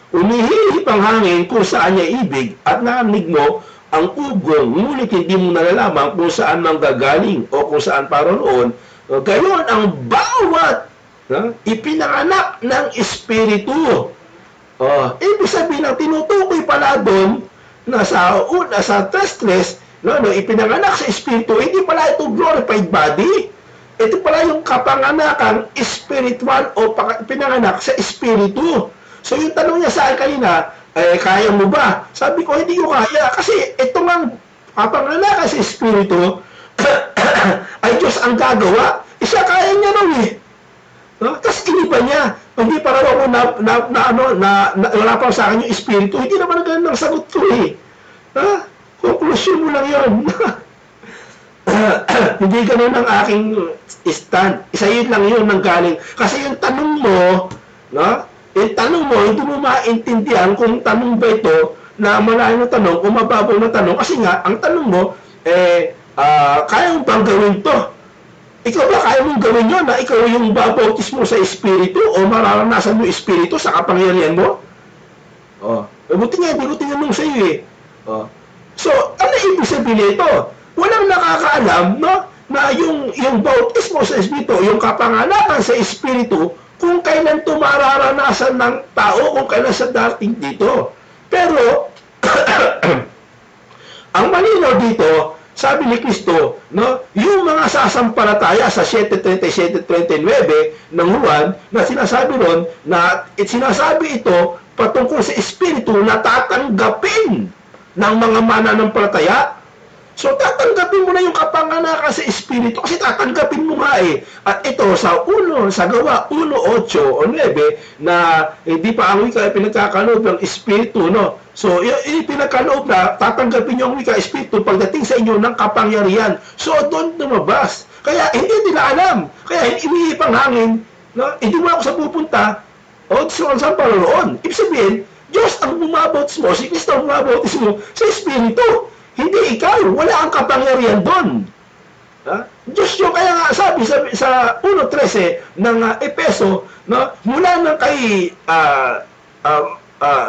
Umihilip ang hangin kung saan niya ibig at narinig mo ang ugong, ngunit hindi mo nalalaman kung saan manggagaling o kung saan paroon. Gayon ang bawat ipinanganak ng Espiritu. Ibig sabihin ng tinutukoy pala doon na sa 3:3, no, ipinanganak sa Espiritu, hindi pala ito glorified body. Ito pala yung kapanganakan spiritual o pinanganak sa Espiritu. So yung tanong niya sa akin kanina, kaya mo ba? Sabi ko, hindi ko kaya. Kasi ito nga kapanganakan sa Espiritu ay Diyos ang gagawa. Isa kaya niya raw eh. No? Tapos iniba niya. Hindi pa raw ako wala pa sa akin yung espiritu. Hindi naman ganun ang sagot ko eh. Ha? Conclusion mo lang yun. Hindi ganun ang aking stand. Isa yun lang yun nang galing. Kasi yung tanong mo, no? Yung tanong mo, hindi mo maintindihan kung tanong ba ito na malayo na tanong o mababaw na tanong. Kasi nga, ang tanong mo, kaya mo bang gawin to? Ikaw ba kaya mong gawin yun na ikaw yung babautis mo sa espiritu o mararanasan mo espiritu sa kapangyarihan mo? Buti nga, hindi ko tinanong sa iyo eh. So, ano ibig sabihin ito? Walang nakakaalam, no? Na yung bautismo sa espiritu, yung kapanganakan sa espiritu, kung kailan ito mararanasan ng tao, kung kailan sa dating dito. Pero, ang malinaw dito, sabi ni Kristo, no, yung mga sasampalataya sa 7:37-39 ng Juan na sinasabi ron na sinasabi ito patungkol sa espiritu na tatanggapin ng mga mananampalataya. So, tatanggapin mo na yung kapanganakan sa espiritu kasi tatanggapin mo nga eh. At ito sa Gawa 1:8 o 9 na hindi pa ang wika ay pinagkakaloob ng espiritu, no? So, yung pinagkaloob na tatanggapin nyo ang wika espiritu pagdating sa inyo ng kapangyarihan. So, doon lumabas. Kaya hindi nila alam. Kaya iniipang ang hangin, no? Hindi mo ako sa pupunta o saan paroon. Ibig sabihin, Diyos ang bumabautismo, si Kristo ang bumabautismo sa espiritu. Hindi ikaw, wala ang kapangyarihan doon. Diyos yung kaya nga sabi sa 1:13 ng Epeso, no, mula nang kay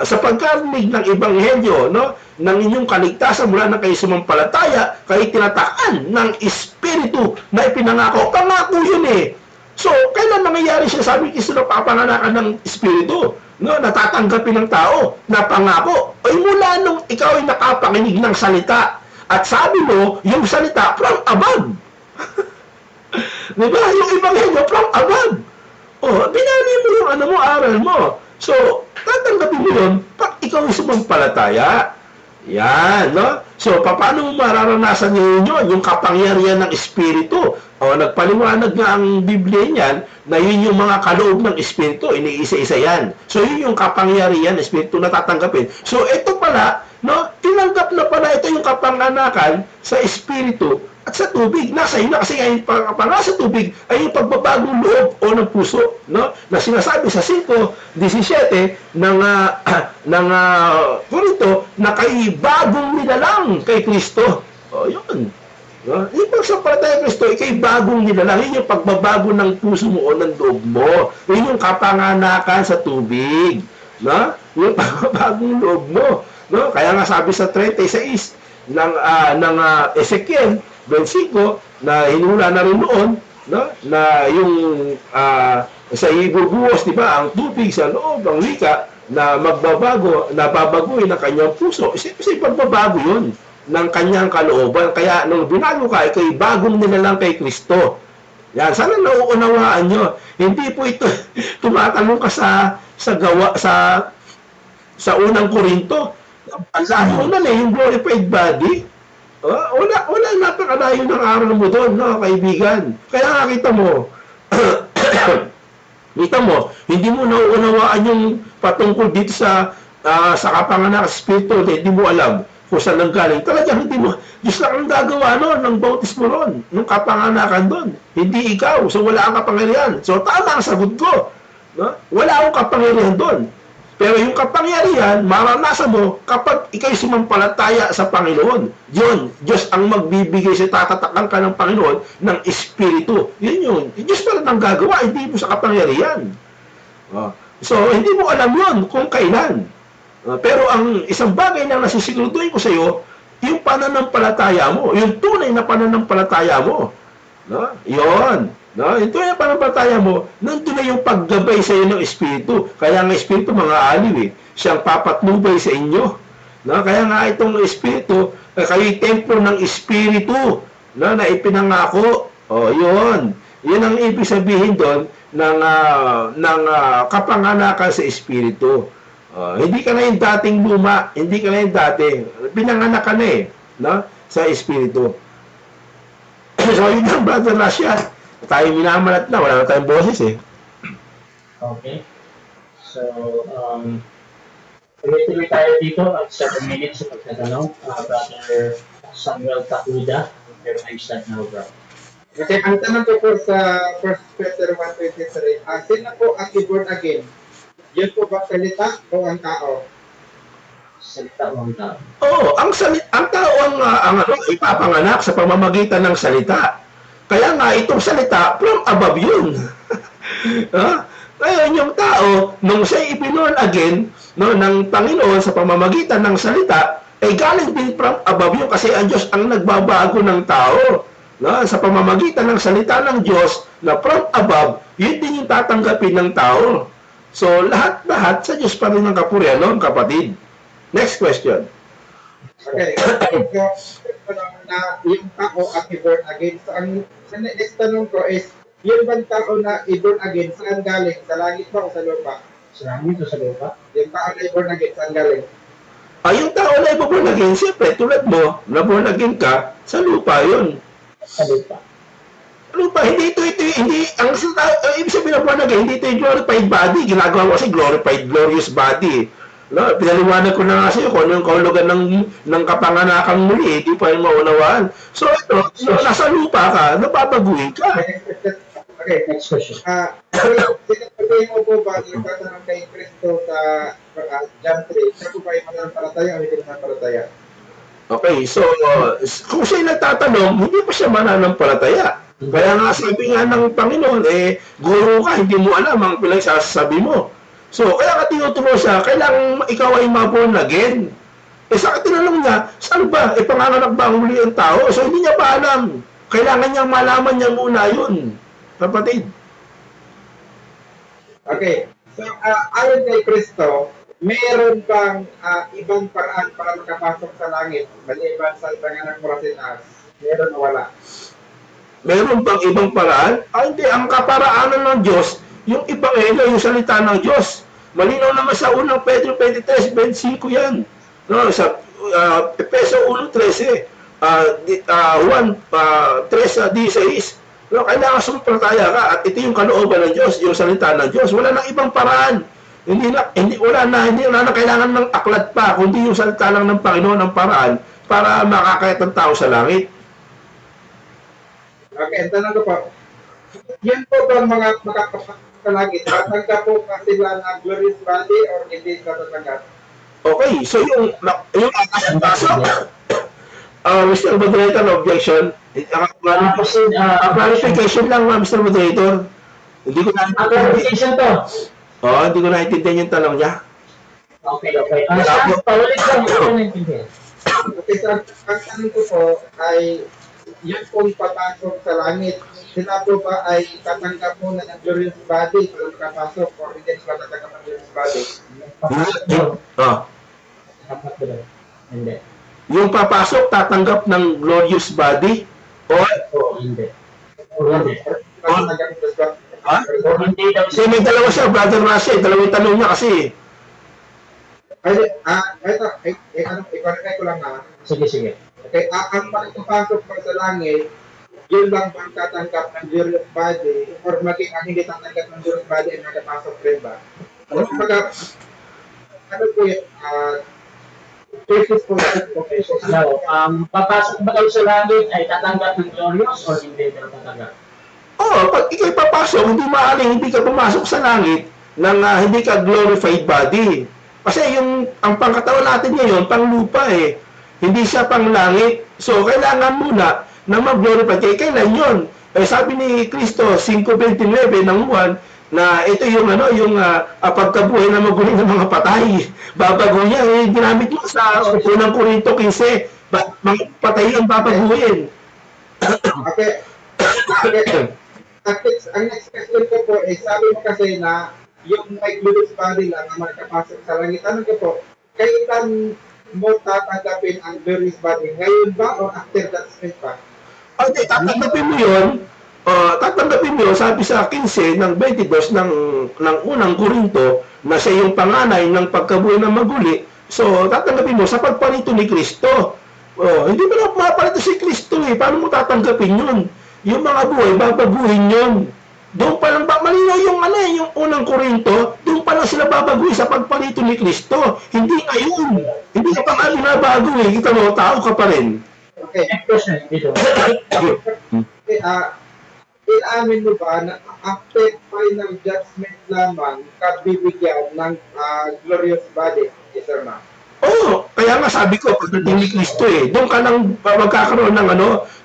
sa pagkarinig ng ebanghelyo, no, ng inyong kaligtasan mula nang kayo sumampalataya, kayo tinataan ng espiritu na ipinangako. Pangako yun eh. So, kailan nangyayari siya? Sabi Kristo na papanganakan ng espiritu, no, natatanggapin ng tao, na pangako. Ay mula nung ikaw ay nakapakinig ng salita, at sabi mo, yung salita from above. Diba? Yung ebanghelyo from above. Binali mo yung aral mo. So, tatanggapin mo yun pag ikaw ay sumampalataya. Yan, no? So, paano mo mararanasan ninyo yung kapangyarihan ng espiritu? Nagpaliwanag nga ang Biblia niyan na yun yung mga kaloob ng espiritu, iniisa-isa yan. So, yun yung kapangyarihan ng espiritu na tatanggapin. So, ito pala, no? Tinanggap na pala ito yung kapanganakan sa espiritu at sa tubig. Nasa iyo na kasi yung kapanganakan sa tubig ay yung pagbabagong loob o ng puso, no? Na sinasabi sa 5:17 ng Korinto na kay bagong nilalang kay Kristo. Yun. No? Yung pagsampalataya kay Kristo, ikay bagong nilalang. Yun yung pagbabago ng puso mo o ng loob mo. Yun yung kapanganakan sa tubig. No? Yung pagbabagong loob mo. No? Kaya nga sabi sa 36 ng Ezekiel 25 na hinula na rin noon, no? Na yung sa ibubuhos, di ba, ang tubig sa loob, ang wika, na magbabago, na babaguhin ang kanyang puso. Kasi pagbabago yun ng kanyang kalooban. Kaya nung binago ka, ikay bagong nilalang kay Kristo. Yan, sana nauunawaan nyo. Hindi po ito tumatanong ka sa unang Korinto. Ang layo na yung glorified body. Wala napakalayo ng aral mo doon, no, kaibigan. Kaya nga kita mo, hindi mo nauunawaan yung patungkol dito sa kapanganakan sa espiritu, hindi mo alam kung saan nang galing. Talagang hindi mo, Diyos lang ang gagawa noon, ng bautismo noon, ng kapanganakan doon. Hindi ikaw, so wala ang kapangyarihan. So tama ang sagot ko. No? Wala akong kapangyarihan doon. Pero yung kapangyarihan, maranasan mo kapag ikay sumampalataya sa Panginoon. Yun, Diyos ang magbibigay sa tatatakan ka ng Panginoon ng Espiritu. Yun yun. Diyos pala nang gagawa, hindi mo sa kapangyarihan. So, hindi mo alam yun kung kailan. Pero ang isang bagay na nasisiguraduhin ko sa iyo, yung pananampalataya mo, yung tunay na pananampalataya mo. No? Yun. No? Yung tunay na pananampalataya mo, nandun na yung paggabay sa iyo ng Espiritu. Kaya ang Espiritu, mga aliw siyang papatnubay sa inyo. No? Kaya nga itong Espiritu, kayo'y templo ng Espiritu, no? Na ipinangako. Yun. Yun ang ibig sabihin doon ng kapanganakan sa Espiritu. Hindi ka na yung dating luma, hindi ka na yung dati. Pinanganak ka na no? Sa Espiritu. So, yun ang Brother Rasha. Tayo minamalat na, wala na tayong boses Okay. So, tuloy-tuloy tayo dito at 7 minutes sa pagtatanong. Brother Samuel Takuda, your time start now, bro. Okay, ang tanong ko po sa 1 Peter 1:23, sino po ang born again? Yun po ba salita o ang tao? Salita mo ang tao. Ang tao ang ipapanganak sa pamamagitan ng salita. Kaya nga itong salita from above yun. Ha? Ngayon yung tao nung siya ibinorn again ng Panginoon sa pamamagitan ng salita, ay galing din from above yun kasi ang Diyos ang nagbabago ng tao. No? Sa pamamagitan ng salita ng Diyos na from above, yun din yung tatanggapin ng tao. So lahat sa Diyos pa rin ang kapurihan, no, kapatid. Next question. Okay. So, na yung tao at born again. So, ang next tanong ko is, yung bang tao na born again, saan galing? Sa langit ba o sa lupa? Sa langit o sa lupa? Yung tao na born again, saan galing? Yung tao na iba-born again, siyempre, tulad mo, na born again ka, sa lupa yun. Sa lupa. Lupa, hindi, ibig sabihin na born again, hindi ito yung glorified body. Ginagawa ko kasi glorious body. No, pinaliwanag ko na nga sa'yo kung ano yung kahulugan ng kapanganakang muli, hindi pa rin maunawaan. So, ito, nasa lupa ka, napapaguhin ka. Okay. Next question. Sinasabi mo po ba yung tatanong kay Kristo sa John 3, siya po ba yung mananampalataya o hindi mananampalataya? Okay, so, kung siya'y nagtatanong, hindi pa siya mananampalataya. Kaya nga sabi nga ng Panginoon, guro ka, hindi mo alam ang pinagsasabi mo. So, kaya ka tinuturo siya, kailangan ikaw ay ma-born again. Sa tinanong niya, saan ba? Panganganak ba ang muli ang tao? So, hindi niya pa alam. Kailangan niyang malaman niya muna yun. Kapatid. Okay. So, ayon kay Kristo, meron bang ibang paraan para makapasok sa langit maliban sa panganak mo rin meron o wala? Meron bang ibang paraan? Hindi. Ang kaparaanan ng Diyos, yung Ebanghelyo, yung salita ng Diyos. Malinaw naman sa unang Pedro 23:25 yan. No, sa Efeso 1:13, 1:3-16. No, kailangan sumampalataya ka at ito yung kalooban ng Diyos, yung salita ng Diyos. Wala nang ibang paraan. Hindi na kailangan ng aklat pa, kundi yung salita lang ng Panginoon ang paraan para makakayat ng tao sa langit. Okay, ang tanong ko po, yan po ba mga makakapasok sa langit? Tatanggap po ba sila ng glorious body or hindi ka tatanggap? Okay, so yung pasok, Mr. Moderator, no objection. Clarification lang, Mr. Moderator. Hindi ko Clarification to. hindi ko naintindihan yung tanong niya. Okay. Paulit lang, hindi ko naintindihan. Okay, so ang tanong ko po ay, yan pong papasok sa langit, sila po ba ay tatanggap muna ng glorious body para makapasok o hindi sila tatanggap ng glorious body? Hindi. Yung papasok, tatanggap ng glorious body? Hindi. Hindi. Tatanggap ng glorious body. Hindi daw Kasi may dalawa siya, Brother Rashe. Dalawang tanong niya kasi. Ito, i-clarify ko lang na. Sige. Okay, ang pagpapasok mo sa langit, yun lang bang tatanggap ng glorious body or maging ang hindi tatanggap ng glorious body ay nakapasok rin ba? Ano po yun? Cases po yun. No, papasok ba kayo sa langit ay tatanggap ng glorious or hindi daw tatanggap? Pag ikay papasok, hindi maaaring hindi ka pumasok sa langit ng hindi ka glorified body. Kasi ang pangkatawan natin ngayon, panglupa Hindi siya pang langit. So, kailangan muna na mag-glorify. Kailan yun? Sabi ni Kristo, 5:29 ng Juan, na ito yung pagkabuhay na maguling ng mga patay. Babago niya. Ginamit mo sa unang Korinto 15. Mga patay ang babaguhin. Okay. Ang next question ko po is, sabi mo kasi na yung may glorious body lang na makapasok sa langit. Ano ko po, kailan mo tatanggapin ang glorious body? Ngayon ba o after that space pa? Okay, tatanggapin mo yun. Sabi sa 15 ng 22 ng unang Korinto na siya yung panganay ng pagkabuhay ng maguli. So, tatanggapin mo sa pagpalito ni Kristo. Hindi mo na mapalito si Kristo Paano mo tatanggapin yun? Yung mga buhay, babaguhin yun. Doon pa lang malinaw yung yung unang Korinto, doon pa pa lang sila babaguhin sa pagpalito ni Kristo. Hindi ngayon. Hindi ka pa nga binabago eh. Kita mo, tao ka pa rin. Okay. Next question, dito. Okay, inamin mo ba na after final judgment lamang ka bibigyan ng glorious body? Yes or no? Oo, kaya nga sabi ko, pagdating ni Kristo eh, doon ka lang magkakaroon ng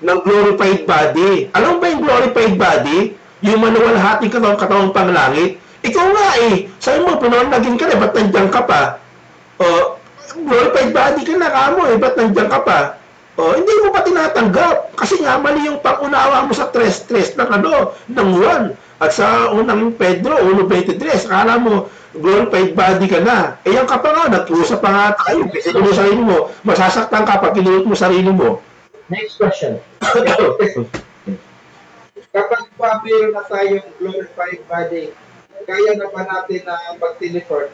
ng glorified body. Alam mo ba yung glorified body? Yung manuwalhati katawang panglangit? Ikaw nga eh, sabi mo, pinawalagin ka na, ba't nandiyan ka pa? O, glorified body ka na ka mo eh, ba't nandiyan ka pa? O, hindi mo pa tinatanggap. Kasi nga, mali yung pangunawa mo sa tres-tres ng ng Juan. At sa unang Pedro, 1.23, akala mo, glorified body ka na. Eh, yan ka pa nga, nag-uusap pa nga tayo. Kasi kung sarili mo, masasaktan ka pag kinulot mo sarili mo. Next question. Kapag pa meron na tayong glorified body, kaya na ba natin na mag-teleport?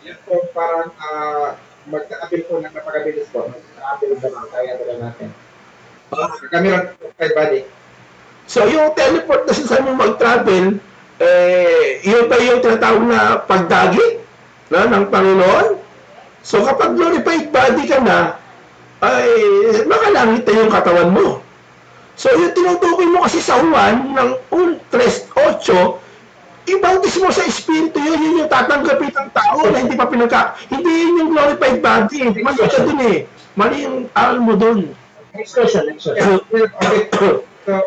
Yun po parang magkakabil po ng napakabilis po. Magkakabil ba lang, kaya ba natin? Kami rin glorified body. So, yung teleport na sinasabi mo mag-travel, yun ba yung tinatawag na pagdagit ng Panginoon? So, kapag glorified body ka na, ay makalangit na yung katawan mo. So, yung tinutukoy mo kasi sa Juan ng 3:8, ibautis mo sa Espiritu yun yung tatanggapin ng tao na hindi pa hindi yun yung glorified body. Mali ka dun eh. Mali yung aral mo dun. Next question, next question. Okay. So,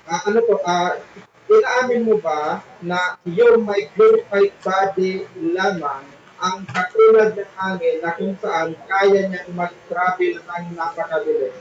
ano po, inaamin mo ba na yung may glorified body lamang ang katulad ng hangin na kung saan kaya niyang mag-travel ng napakabilis?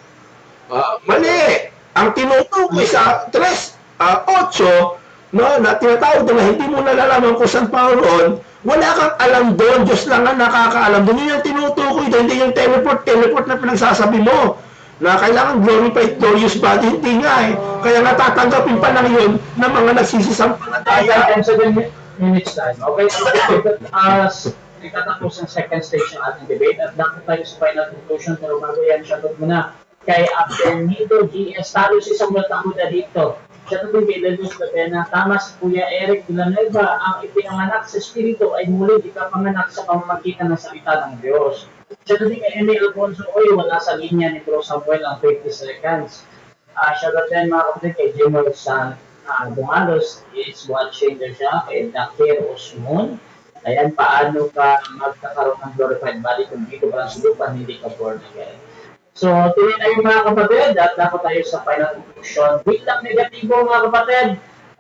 Mali! Ang tinutukoy sa 3:8, no, na tinatawag na hindi mo nalalaman kung saan paroon, wala kang alam doon, Diyos lang ang nakakaalam doon. Yun yung tinutukoy doon, hindi yung teleport na pinagsasabi mo. Na kailangan glorified, glorious body, hindi nga eh. Kaya nga tatanggapin pa lang yun ng mga nagsisisampalataya. 7 minutes time. Okay, as itatapos ang second stage ng ating debate at dapat tayo sa final conclusion pero bago yan, shoutout muna kay Abdenido G.S. Talo si Samuel Tahuda dito. Shoutout din kay Delus Batena. Tama si Kuya Eric Villanueva, ang ipinanganak sa Espiritu ay muling ikapanganak sa pamamagitan ng salita ng Diyos. Shoutout din kay Emil Alfonso Oy, wala sa linya ni Bro Samuel ang 50 seconds. Shoutout din mga kapatid kay Jimmer San Dumalos is watching na siya kay Dakir Osmon. Ayan, paano ka magkakaroon ng glorified body kung dito ba lang sa lupa, hindi ka born again. So, tuloy tayo mga kapatid at dapat tayo sa final conclusion. Bilang negatibo mga kapatid,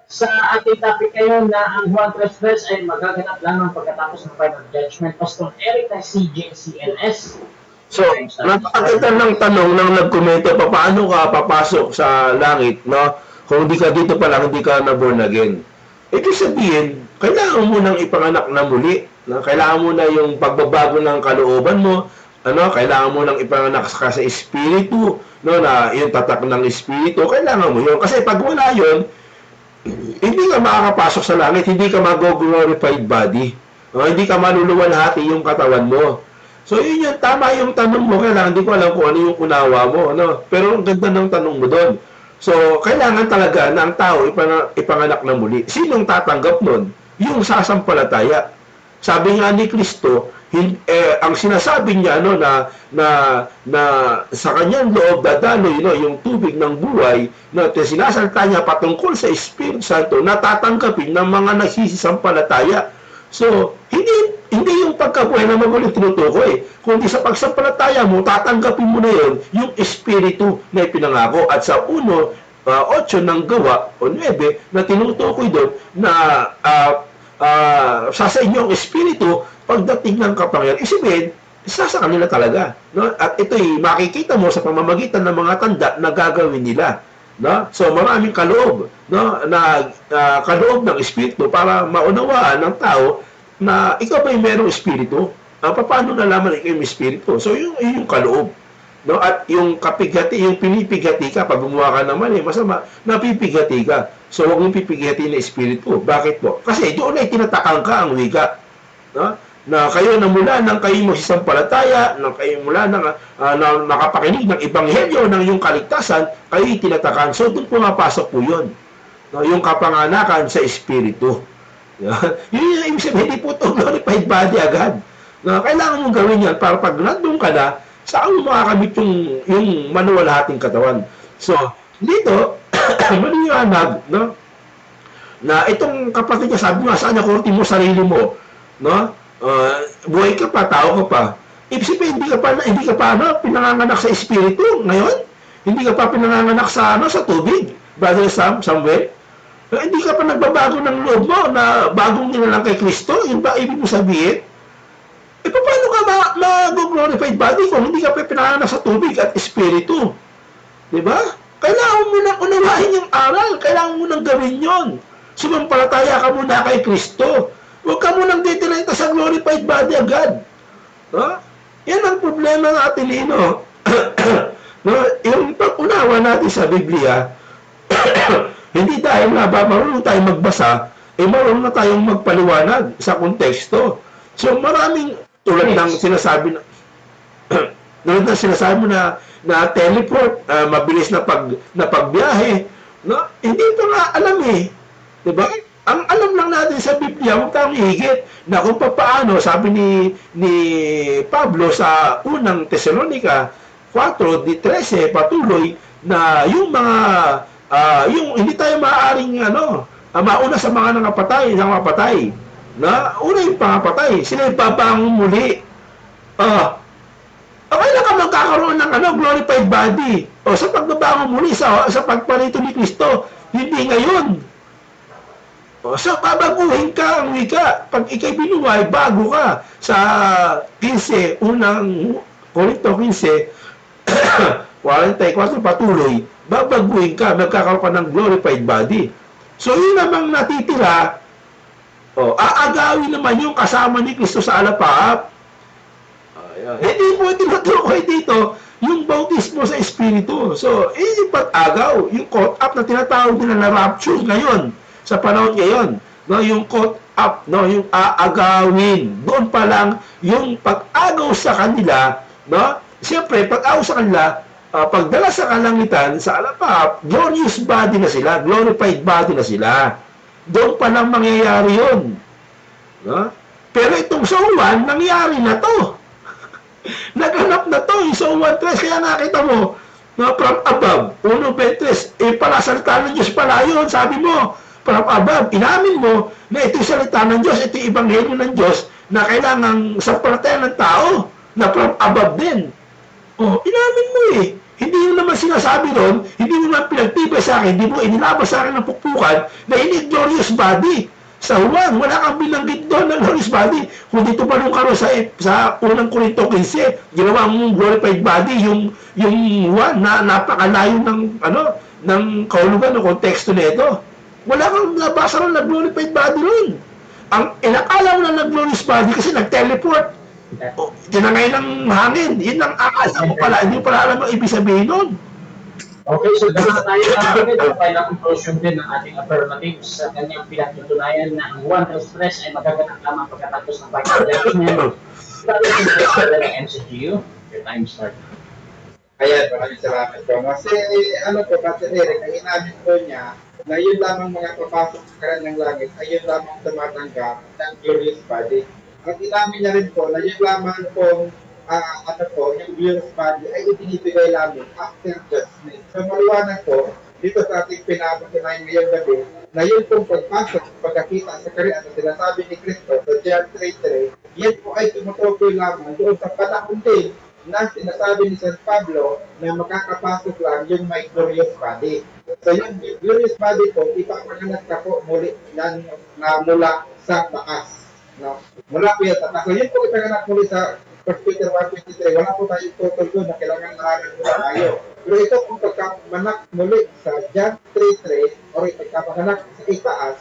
sa ating topic ngayon na ang Juan 3:3 ay magaganap lamang pagkatapos ng final judgment. Pastor Eric na CJCLS. So, napakaganda ng tanong ng nagkomento, paano ka papasok sa langit, no? Kung hindi ka dito pa lang, hindi ka na born again. Ibig sabihin, kailangan mo nang ipanganak na muli. No? Kailangan mo na yung pagbabago ng kalooban mo. Kailangan mo nang ipanganak ka sa Espiritu. No? Na yung tatak ng Espiritu. Kailangan mo yun. Kasi pag wala yun, hindi ka makakapasok sa langit. Hindi ka mag-glorified body. No? Hindi ka maluluwalhati yung katawan mo. So, yun yung tama yung tanong mo. Kailangan, hindi ko alam kung ano yung unawa mo. Ano? Pero ang ganda ng tanong mo doon. So, kailangan talaga na ang tao ipanganak na muli. Sinong tatanggap nun? Yung sasampalataya. Sabi nga ni Kristo, ang sinasabi niya na sa kanyang loob dadaloy yung tubig ng buhay na sinasalita niya patungkol sa Espiritu Santo na tatanggapin ng mga nagsisisampalataya. So, hindi yung pagkabuhay na maguling tinutukoy, kundi sa pagsampalataya mo, tatanggapin mo na yung Espiritu na ipinangako. At sa 8 ng gawa, o 9, na tinutukoy doon na sa inyo ang Espiritu, pagdating ng kapangyarihan, isipin, sa kanila talaga. No? At ito'y makikita mo sa pamamagitan ng mga tanda na gagawin nila. No? So maraming kaloob, no? na kaloob ng Espiritu para maunawaan ng tao na ikaw ba'y merong Espiritu? Paano nalaman ikaw yung Espiritu? So yung kaloob. No? At yung kapigati, yung pinipigati ka, pag gumawa ka naman masama, napipigati ka. So huwag mong pipigati na Espiritu. Bakit po? Kasi doon ay tinatakang ka ang wika. No? Na kayo na mula nang kayo magsisampalataya, nang kayo mula nang nakapakinig ng ebanghelyo ng iyong kaligtasan, kayo tinatakan. So doon pumapasok po yun. No, yung kapanganakan sa Espiritu. Yun yung ibig sabihin, hindi po ito glorified body agad. Kailangan mong gawin yan para pag nandun ka na, saan mo makakamit yung manuwalhating katawan. So, dito, maliwanag, no? Na itong kapatid niya, sabi nga, saan nakurti mo sarili mo? No? Buhay ka pa, tao ka pa. Ibig sabihin, hindi ka pa pinanganganak sa espiritu ngayon. Hindi ka pa pinanganganak sa tubig. Brother Samuel. Hindi ka pa nagbabago ng loob mo na bagong nilalang kay Kristo. Yun ba ibig mo sabihin? Paano ka mag-glorified body kung hindi ka pa pinanganganak sa tubig at espiritu? Diba? Kailangan mo nang unawahin yung aral. Kailangan mo nang gawin yon. Sumampalataya ka muna kay Kristo. Huwag ka munang didiretso sa glorified body agad. No? Yan ang problema natin, Lino. No? Yung pag-unawa natin sa Biblia, hindi dahil na ba marunong tayong magbasa, marunong na tayong magpaliwanag sa konteksto. So maraming tulad ng sinasabi mo na teleport, mabilis na pagbiyahe, no? Hindi ito nga alam eh. Diba? Ang alam lang natin sa Biblia, huwag tayong higit na kung paano, sabi ni Pablo sa unang Tesalonica 4:13, patuloy na yung mga yung hindi tayo maaaring mauna sa mga nangapatay, na una yung pangapatay, sila yung babangon muli. Kailan ka magkakaroon ng glorified body? Sa pagbabangon muli, sa pagparito ni Kristo, hindi ngayon. So, babaguhin ka ang wika. Pag ikay binuhay, bago ka. Sa 15, unang Korinto 15, 44 patuloy, babaguhin ka, magkakaroon ka ng glorified body. So, yun namang natitira, aagawin naman yung kasama ni Kristo sa alapaap. Hindi po tinutukoy dito yung bautismo sa Espiritu. So, yung pag-agaw, yung caught up na tinatawag nila na rapture ngayon, sa panahon ngayon, no, yung caught up, no, yung aagawin. Doon pa lang yung pag-agaw sa kanila, no? Siyempre, pag-agaw sa kanila, pagdala sa kalangitan, sa alapap, glorious body na sila, glorified body na sila. Doon pa lang mangyayari yun. No? Pero itong sa uwan, nangyari na to. Naghanap na to, yung sa uwan 3, kaya nakita mo, no, from above, 1:23, pala salita ng Diyos pala yun, sabi mo, from above, inamin mo na ito yung salita ng Diyos, ito yung ebanghelyo ng Diyos na kailangang sampalatayan ng tao na from above din. Inamin mo eh. Hindi mo naman sinasabi doon, hindi mo naman pinagtibay sa akin, hindi mo inilabas sa akin ng pukpukan na ini glorious body. Sa Juan, wala kang binanggit doon ng glorious body. Kung dito pa nung karo sa unang Korinto 15, ginawa mong glorified body, yung Juan na napakalayo ng kahulugan o konteksto nito. Wala kang nabasa rin na glorified body ron. Ang inakala mo na glorious body kasi nag-teleport. Tinangay ng hangin. Yun ang akala mo pala. Hindi pala alam ang ibig sabihin nun. Okay, so dahil tayo na final conclusion din ng ating affirmatives sa kanyang pinatutunayan na ang 1+3 ay magaganap lamang pagkatapos ng final judgment. Ng MCGU, your time start. Ayan, maraming salamat po. Kasi Pastor Eric, ang inamin po niya na yun lamang mga papasok sa kanyang langit ay yun lamang tumatanggap ng glorious body. Ang inamin niya rin po na yun lamang pong yung glorious body ay ibinibigay lamang after judgment. So maliwanag po, dito sa ating pinapatunayan ngayong gabi, na yun pong pagpasok, pagkakita sa kariyan na sinasabi ni Kristo sa John 3:3, yan po ay tumutukoy lamang doon sa panahon din na sinasabi ni San Pablo na makakapasok lang yung may glorious body. So yung glorious body po, ipapanganak ka po muli na mula sa taas. No? Mula po yung taas. So yun po ipanganak muli sa 1 Peter 1:23, wala po tayong total doon na kailangan maraming mula tayo. Pero ito kung pagkamanak muli sa John 3:3 o pagkamanak sa itaas,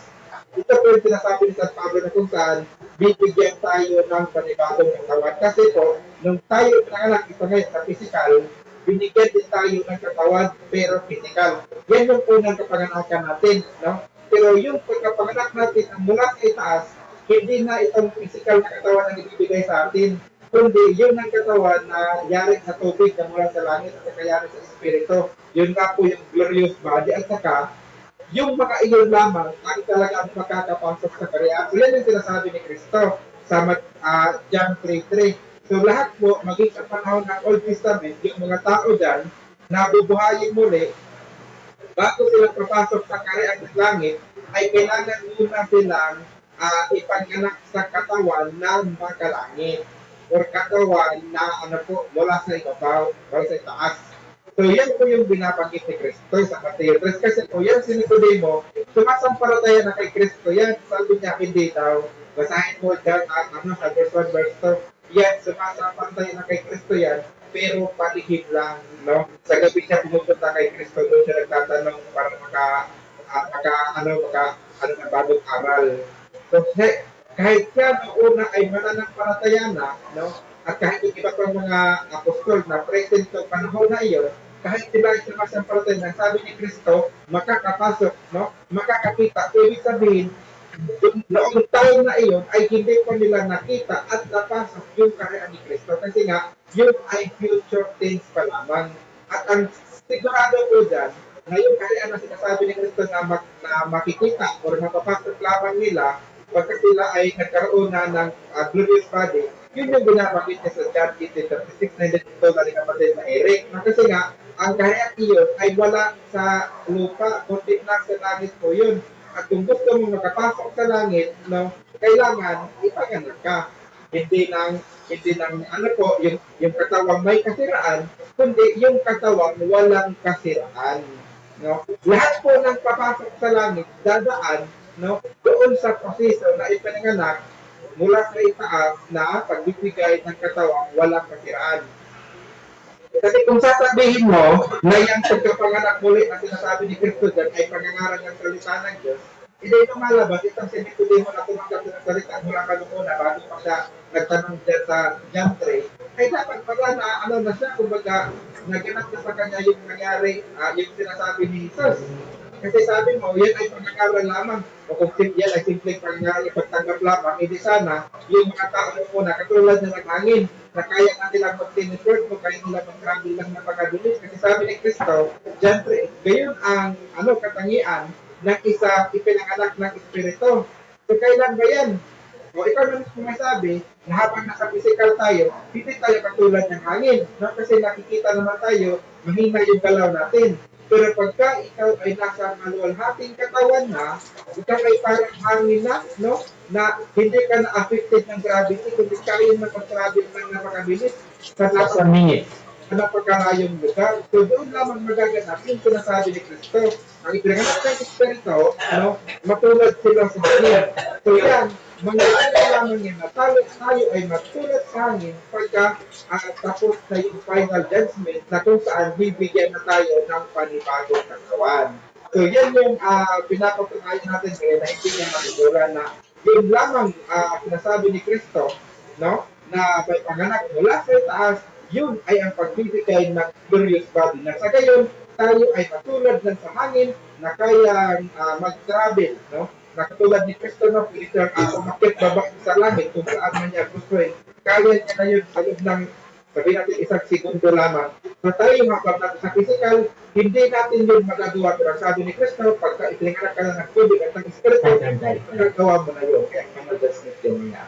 ito po yung sinasabi ni San Pablo na kung saan bibigyan tayo ng panibagong katawan. Kasi po, nung tayo pinanganak ito ngayon sa physical, binigyan din tayo ng katawan pero physical. Yan yung unang kapanganakan natin. No? Pero yung pagkapanganak natin ang mula sa itaas, hindi na itong physical na katawan ang ibibigay sa atin, kundi yun ang katawan na yari sa tubig na mula sa langit at yari sa espiritu. Yun nga po yung glorious body at saka yung mga iyon lamang ang talagang makakapasok sa kaharian. So yan yung sinasabi ni Kristo sa John 3:3. So lahat po, maging sa panahon ng Old Testament, yung mga tao dyan, nabubuhayin muli, bago sila papasok sa kaharian ng langit, ay kailangan muna silang ipanganak sa katawan ng makalangit or katawan na ano po, mula sa ibabaw, mula sa itaas. So yan po yung binabanggit ni Kristo sa Mateo 3. Kasi po yan mo, sumasampalataya na kay Kristo yan. Sabi niya, hindi daw. Basahin mo dyan at sa verse 1, verse 2. Yan, sumasampalataya na kay Kristo yan, pero palihim lang, no? Sa gabi siya pumupunta kay Kristo, doon siya nagtatanong para na bagong aral. So, kahit siya noong una ay mananampalataya na, no? At kahit yung iba pang mga apostol na present sa panahon na iyon, kahit sila ay sumasampalataya na, sabi ni Kristo, makakapasok, no? Makakakita. Ibig sabihin, noong time na iyon ay hindi pa nila nakita at napasok yung kaharian ni Kristo kasi nga, yun ay future things pa lamang. At ang sigurado ko dyan, na yung kaharian na sinasabi ni Kristo na makikita o mapapasok lamang nila pagka sila ay nagkaroon na ng glorious body, yun yung binabanggit niya sa John 18:36 na dito na rin kapatid na Eric. Kasi nga, ang kaharian iyon ay wala sa lupa, kundi nasa langit po yun. At kung gusto mo makapasok sa langit, no, kailangan ipanganak ka. Hindi ng ano po, yung katawang may kasiraan, kundi yung katawang walang kasiraan. No? Lahat po ng papasok sa langit, dadaan, no, doon sa proseso na ipinanganak mula sa itaas na pagbibigay ng katawang walang kasiraan. Kasi kung sasabihin mo na yung pagkapanganak muli na sinasabi ni Kristo dyan ay pangangaral ng salita ng Diyos, hindi lumalabas itong sinipuli mo na tumanggap ng salita mula ka muna bago pa siya nagtanong dyan sa John 3, ay dapat pala na ano na siya, kumbaga naganap na sa kanya yung nangyari, yung sinasabi ni Jesus. Kasi sabi mo, yan ay pangangaral lamang. O kung yan ay simpleng pangangaral, pagtanggap lamang, hindi sana yung mga tao mo na katulad na ng hangin, na kaya natin lang mag-teleport mo, kaya nila mag-travel lang na pagkabilis. Kasi sabi ni Kristo, John 3, gayon ang katangian ng isa ipinanganak ng Espiritu. So kailan ba yan? O ikaw naman sumasabi na habang nasa physical tayo, hindi tayo katulad ng hangin. No? Kasi nakikita naman tayo, mahina yung galaw natin. Pero pagka ikaw ay nasa maluwalhating katawan na, ikaw ay parang hangin na, no? Na hindi ka na-affected ng gravity, kundi kaya na mag-travel ng napakabilis sa minute. Napakalayong lugar. So doon lamang magaganap yung sinasabi ni Kristo. Ang ipinanganak ng Espiritu, no? Matulad sila sa hangin. So yan, mangyayari lamang yan na tayo ay matulad sa hangin pagka tapos na yung final judgment na kung saan bibigyan na tayo ng panibagong katawan. So yan yung pinapatunayan natin ngayon na hindi niya matulad na yun lamang sinasabi ni Kristo, no? Na may panganak mula sa taas, yun ay ang pagbibigay ng glorious body. Na sa gayon, tayo ay matulad ng sa hangin na kayang mag-travel, no? Na katulad ni Kristo na umakit baba sa langit kung saan man niya gusto kaya niya na yun sa loob ng sabihin natin isang segundo lamang. So tayo habang natin sa physical, hindi natin yun magagawa. Pero sabi ni Kristo, pagka ipinanganak ka na ng tubig at ng Espiritu, magagawa mo na yun. Kaya mag-adjustment yung mga.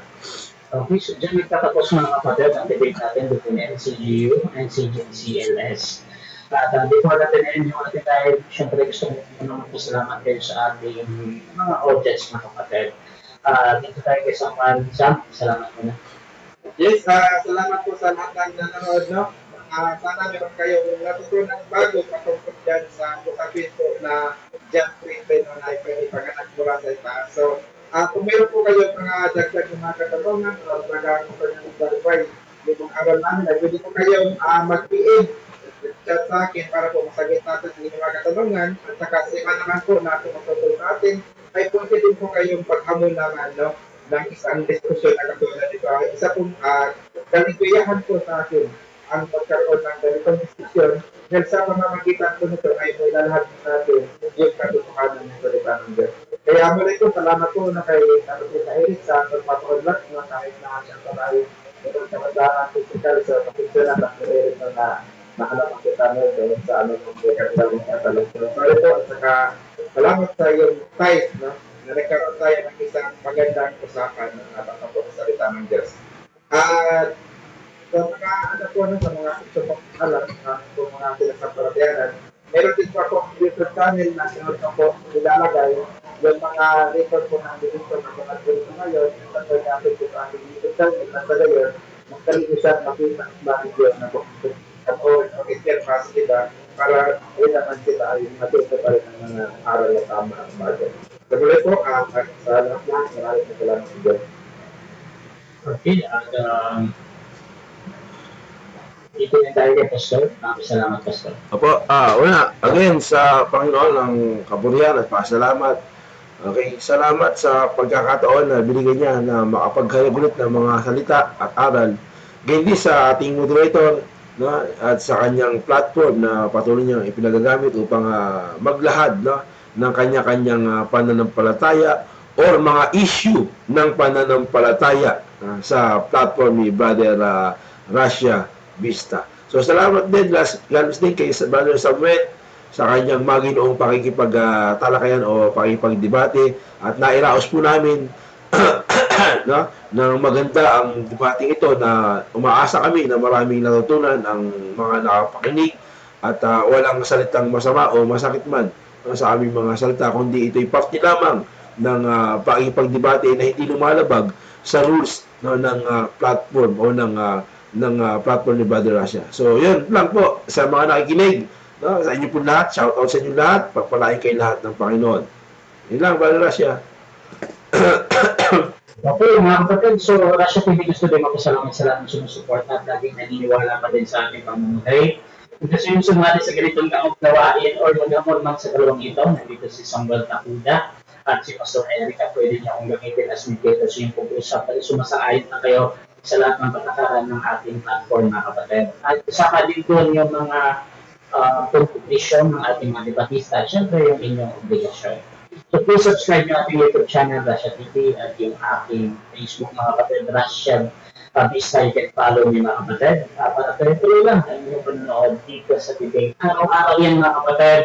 Okay, so dyan nagtatapos mga kapatid ang debate natin between NCGU and CLS. At before natin end yung ating tayo, syempre gusto ko naman po salamat kayo sa ating mga audience mga kapatid. Dito tayo kay Samuel Sam, salamat po na. Yes, salamat po sa lahat ng nanonood, no? Sana meron kayong natutunan bago patungkol dyan sa usapin po na John 3:10 na ipanganak mula sa itaas. So, kung meron po kayo mga dagdag ng mga katanungan o nagkakaroon po ng clarify yung mga aral namin, ay pwede po kayong mag-PM chat sa akin para po masagit natin ang mga katanungan at saka sa naman po na tumutulong sa atin ay pwede din po kayong paghamon naman, no? Ng isang diskusyon na katulad dito. Isa pong kaligayahan po sa akin ang pagkaroon ng ganitong diskusyon dahil sa pamamagitan po nito ay may lalahad natin yung katotohanan ng salita ng Diyos. Kaya muli ko, salamat po na kay Eric sa pagpapaunlak na kahit na siyang tayo itong kamadaan physical sa pasensyonan at Eric na nakalapang kita mo doon sa ano kung may katilang katalong. Sorry po, at saka salamat sa iyong time, no? Na nagkaroon tayo ng isang magandang usapan ng ating salita ng Diyos. At sa mga ano po, no, sa mga gusto pong alam, sa mga sinasampalatayanan, meron din po akong YouTube channel na sinunod ko po nilalagay yung mga record po ng dito na mga dito ngayon, at sa natin po sa ating YouTube channel, at sa gayon, magdali ko siya makita ang mga video na po o i-share pa sa iba para naman sila ay matuto pa rin ang mga aral na tama at bagay. Sabulit po, sa lahat lang, maraming salamat sa Diyos. Okay, at ito na tayo kay Pastor. Salamat, Pastor. Opo, una, again, sa Panginoon ng kaburihan at pasalamat. Okay, salamat sa pagkakataon na binigay niya na makapaghagulit ng mga salita at aral. Ganyan din sa ating moderator, no, at sa kanyang platform na patuloy niyang ipinagagamit upang maglahad, no, ng kanya-kanyang pananampalataya or mga issue ng pananampalataya sa platform ni Brother Russia Vista. So salamat din, last din kay Brother Samuel sa kanyang maginoong pakikipagtalakayan o pakikipagdebate at nairaos po namin no, ng maganda ang debating ito na umaasa kami na maraming natutunan ang mga nakapakinig at walang salitang masama o masakit man sa aming mga salita, kundi ito'y parte lamang ng pakikipagdebate na hindi lumalabag sa rules, no, ng platform o ng platform ni Brother Russia. So, yun lang po sa mga nakikinig, no, sa inyo po lahat, shout out sa inyo lahat, pagpalain kayo lahat ng Panginoon. Yun lang, Brother Russia. Okay, mga kapatid, so Russia TV gusto din mapasalamat sa lahat ng sumusupport at laging naniniwala pa din sa ating pamumuhay. Kung kasi yung sumali sa ganitong gawain or mag-amor man sa dalawang ito, nandito si Samuel Takuda at si Pastor Eric at pwede niya akong gamitin as mediator sa yung pag-usap at sumasaayon na kayo sa lahat ng patakaran ng ating platform, mga kapatid. At kasama din doon yung mga contribution ng ating mga debatista at syempre yung inyong obligasyon. So please subscribe yung ating YouTube channel, Russia TV, at yung aking Facebook, mga kapatid, Russia Vista. You can follow me, mga kapatid. Para tuloy lang ang inyong panonood dito sa debate. Araw-araw yan, mga kapatid.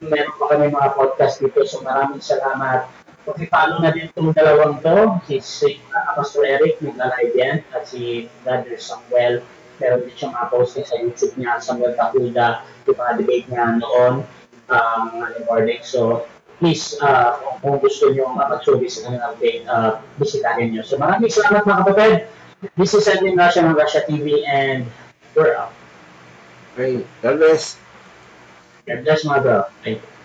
Meron pa kami mga podcast dito, so maraming salamat. Pag-follow na din itong dalawang to, si Pastor Eric, nagla-live yan, at si Brother Samuel, meron din siyang posting sa YouTube niya, Samuel Takuda, yung mga debate niya noon, mga recording. So, please, kung gusto nyo mag-survey sa kanilang update, bisitahin nyo. So, maraming salamat, mga kapatid. This is Edwin Russia ng Russia TV, and we're out. Okay, God bless. God bless, mga bro. Thank you.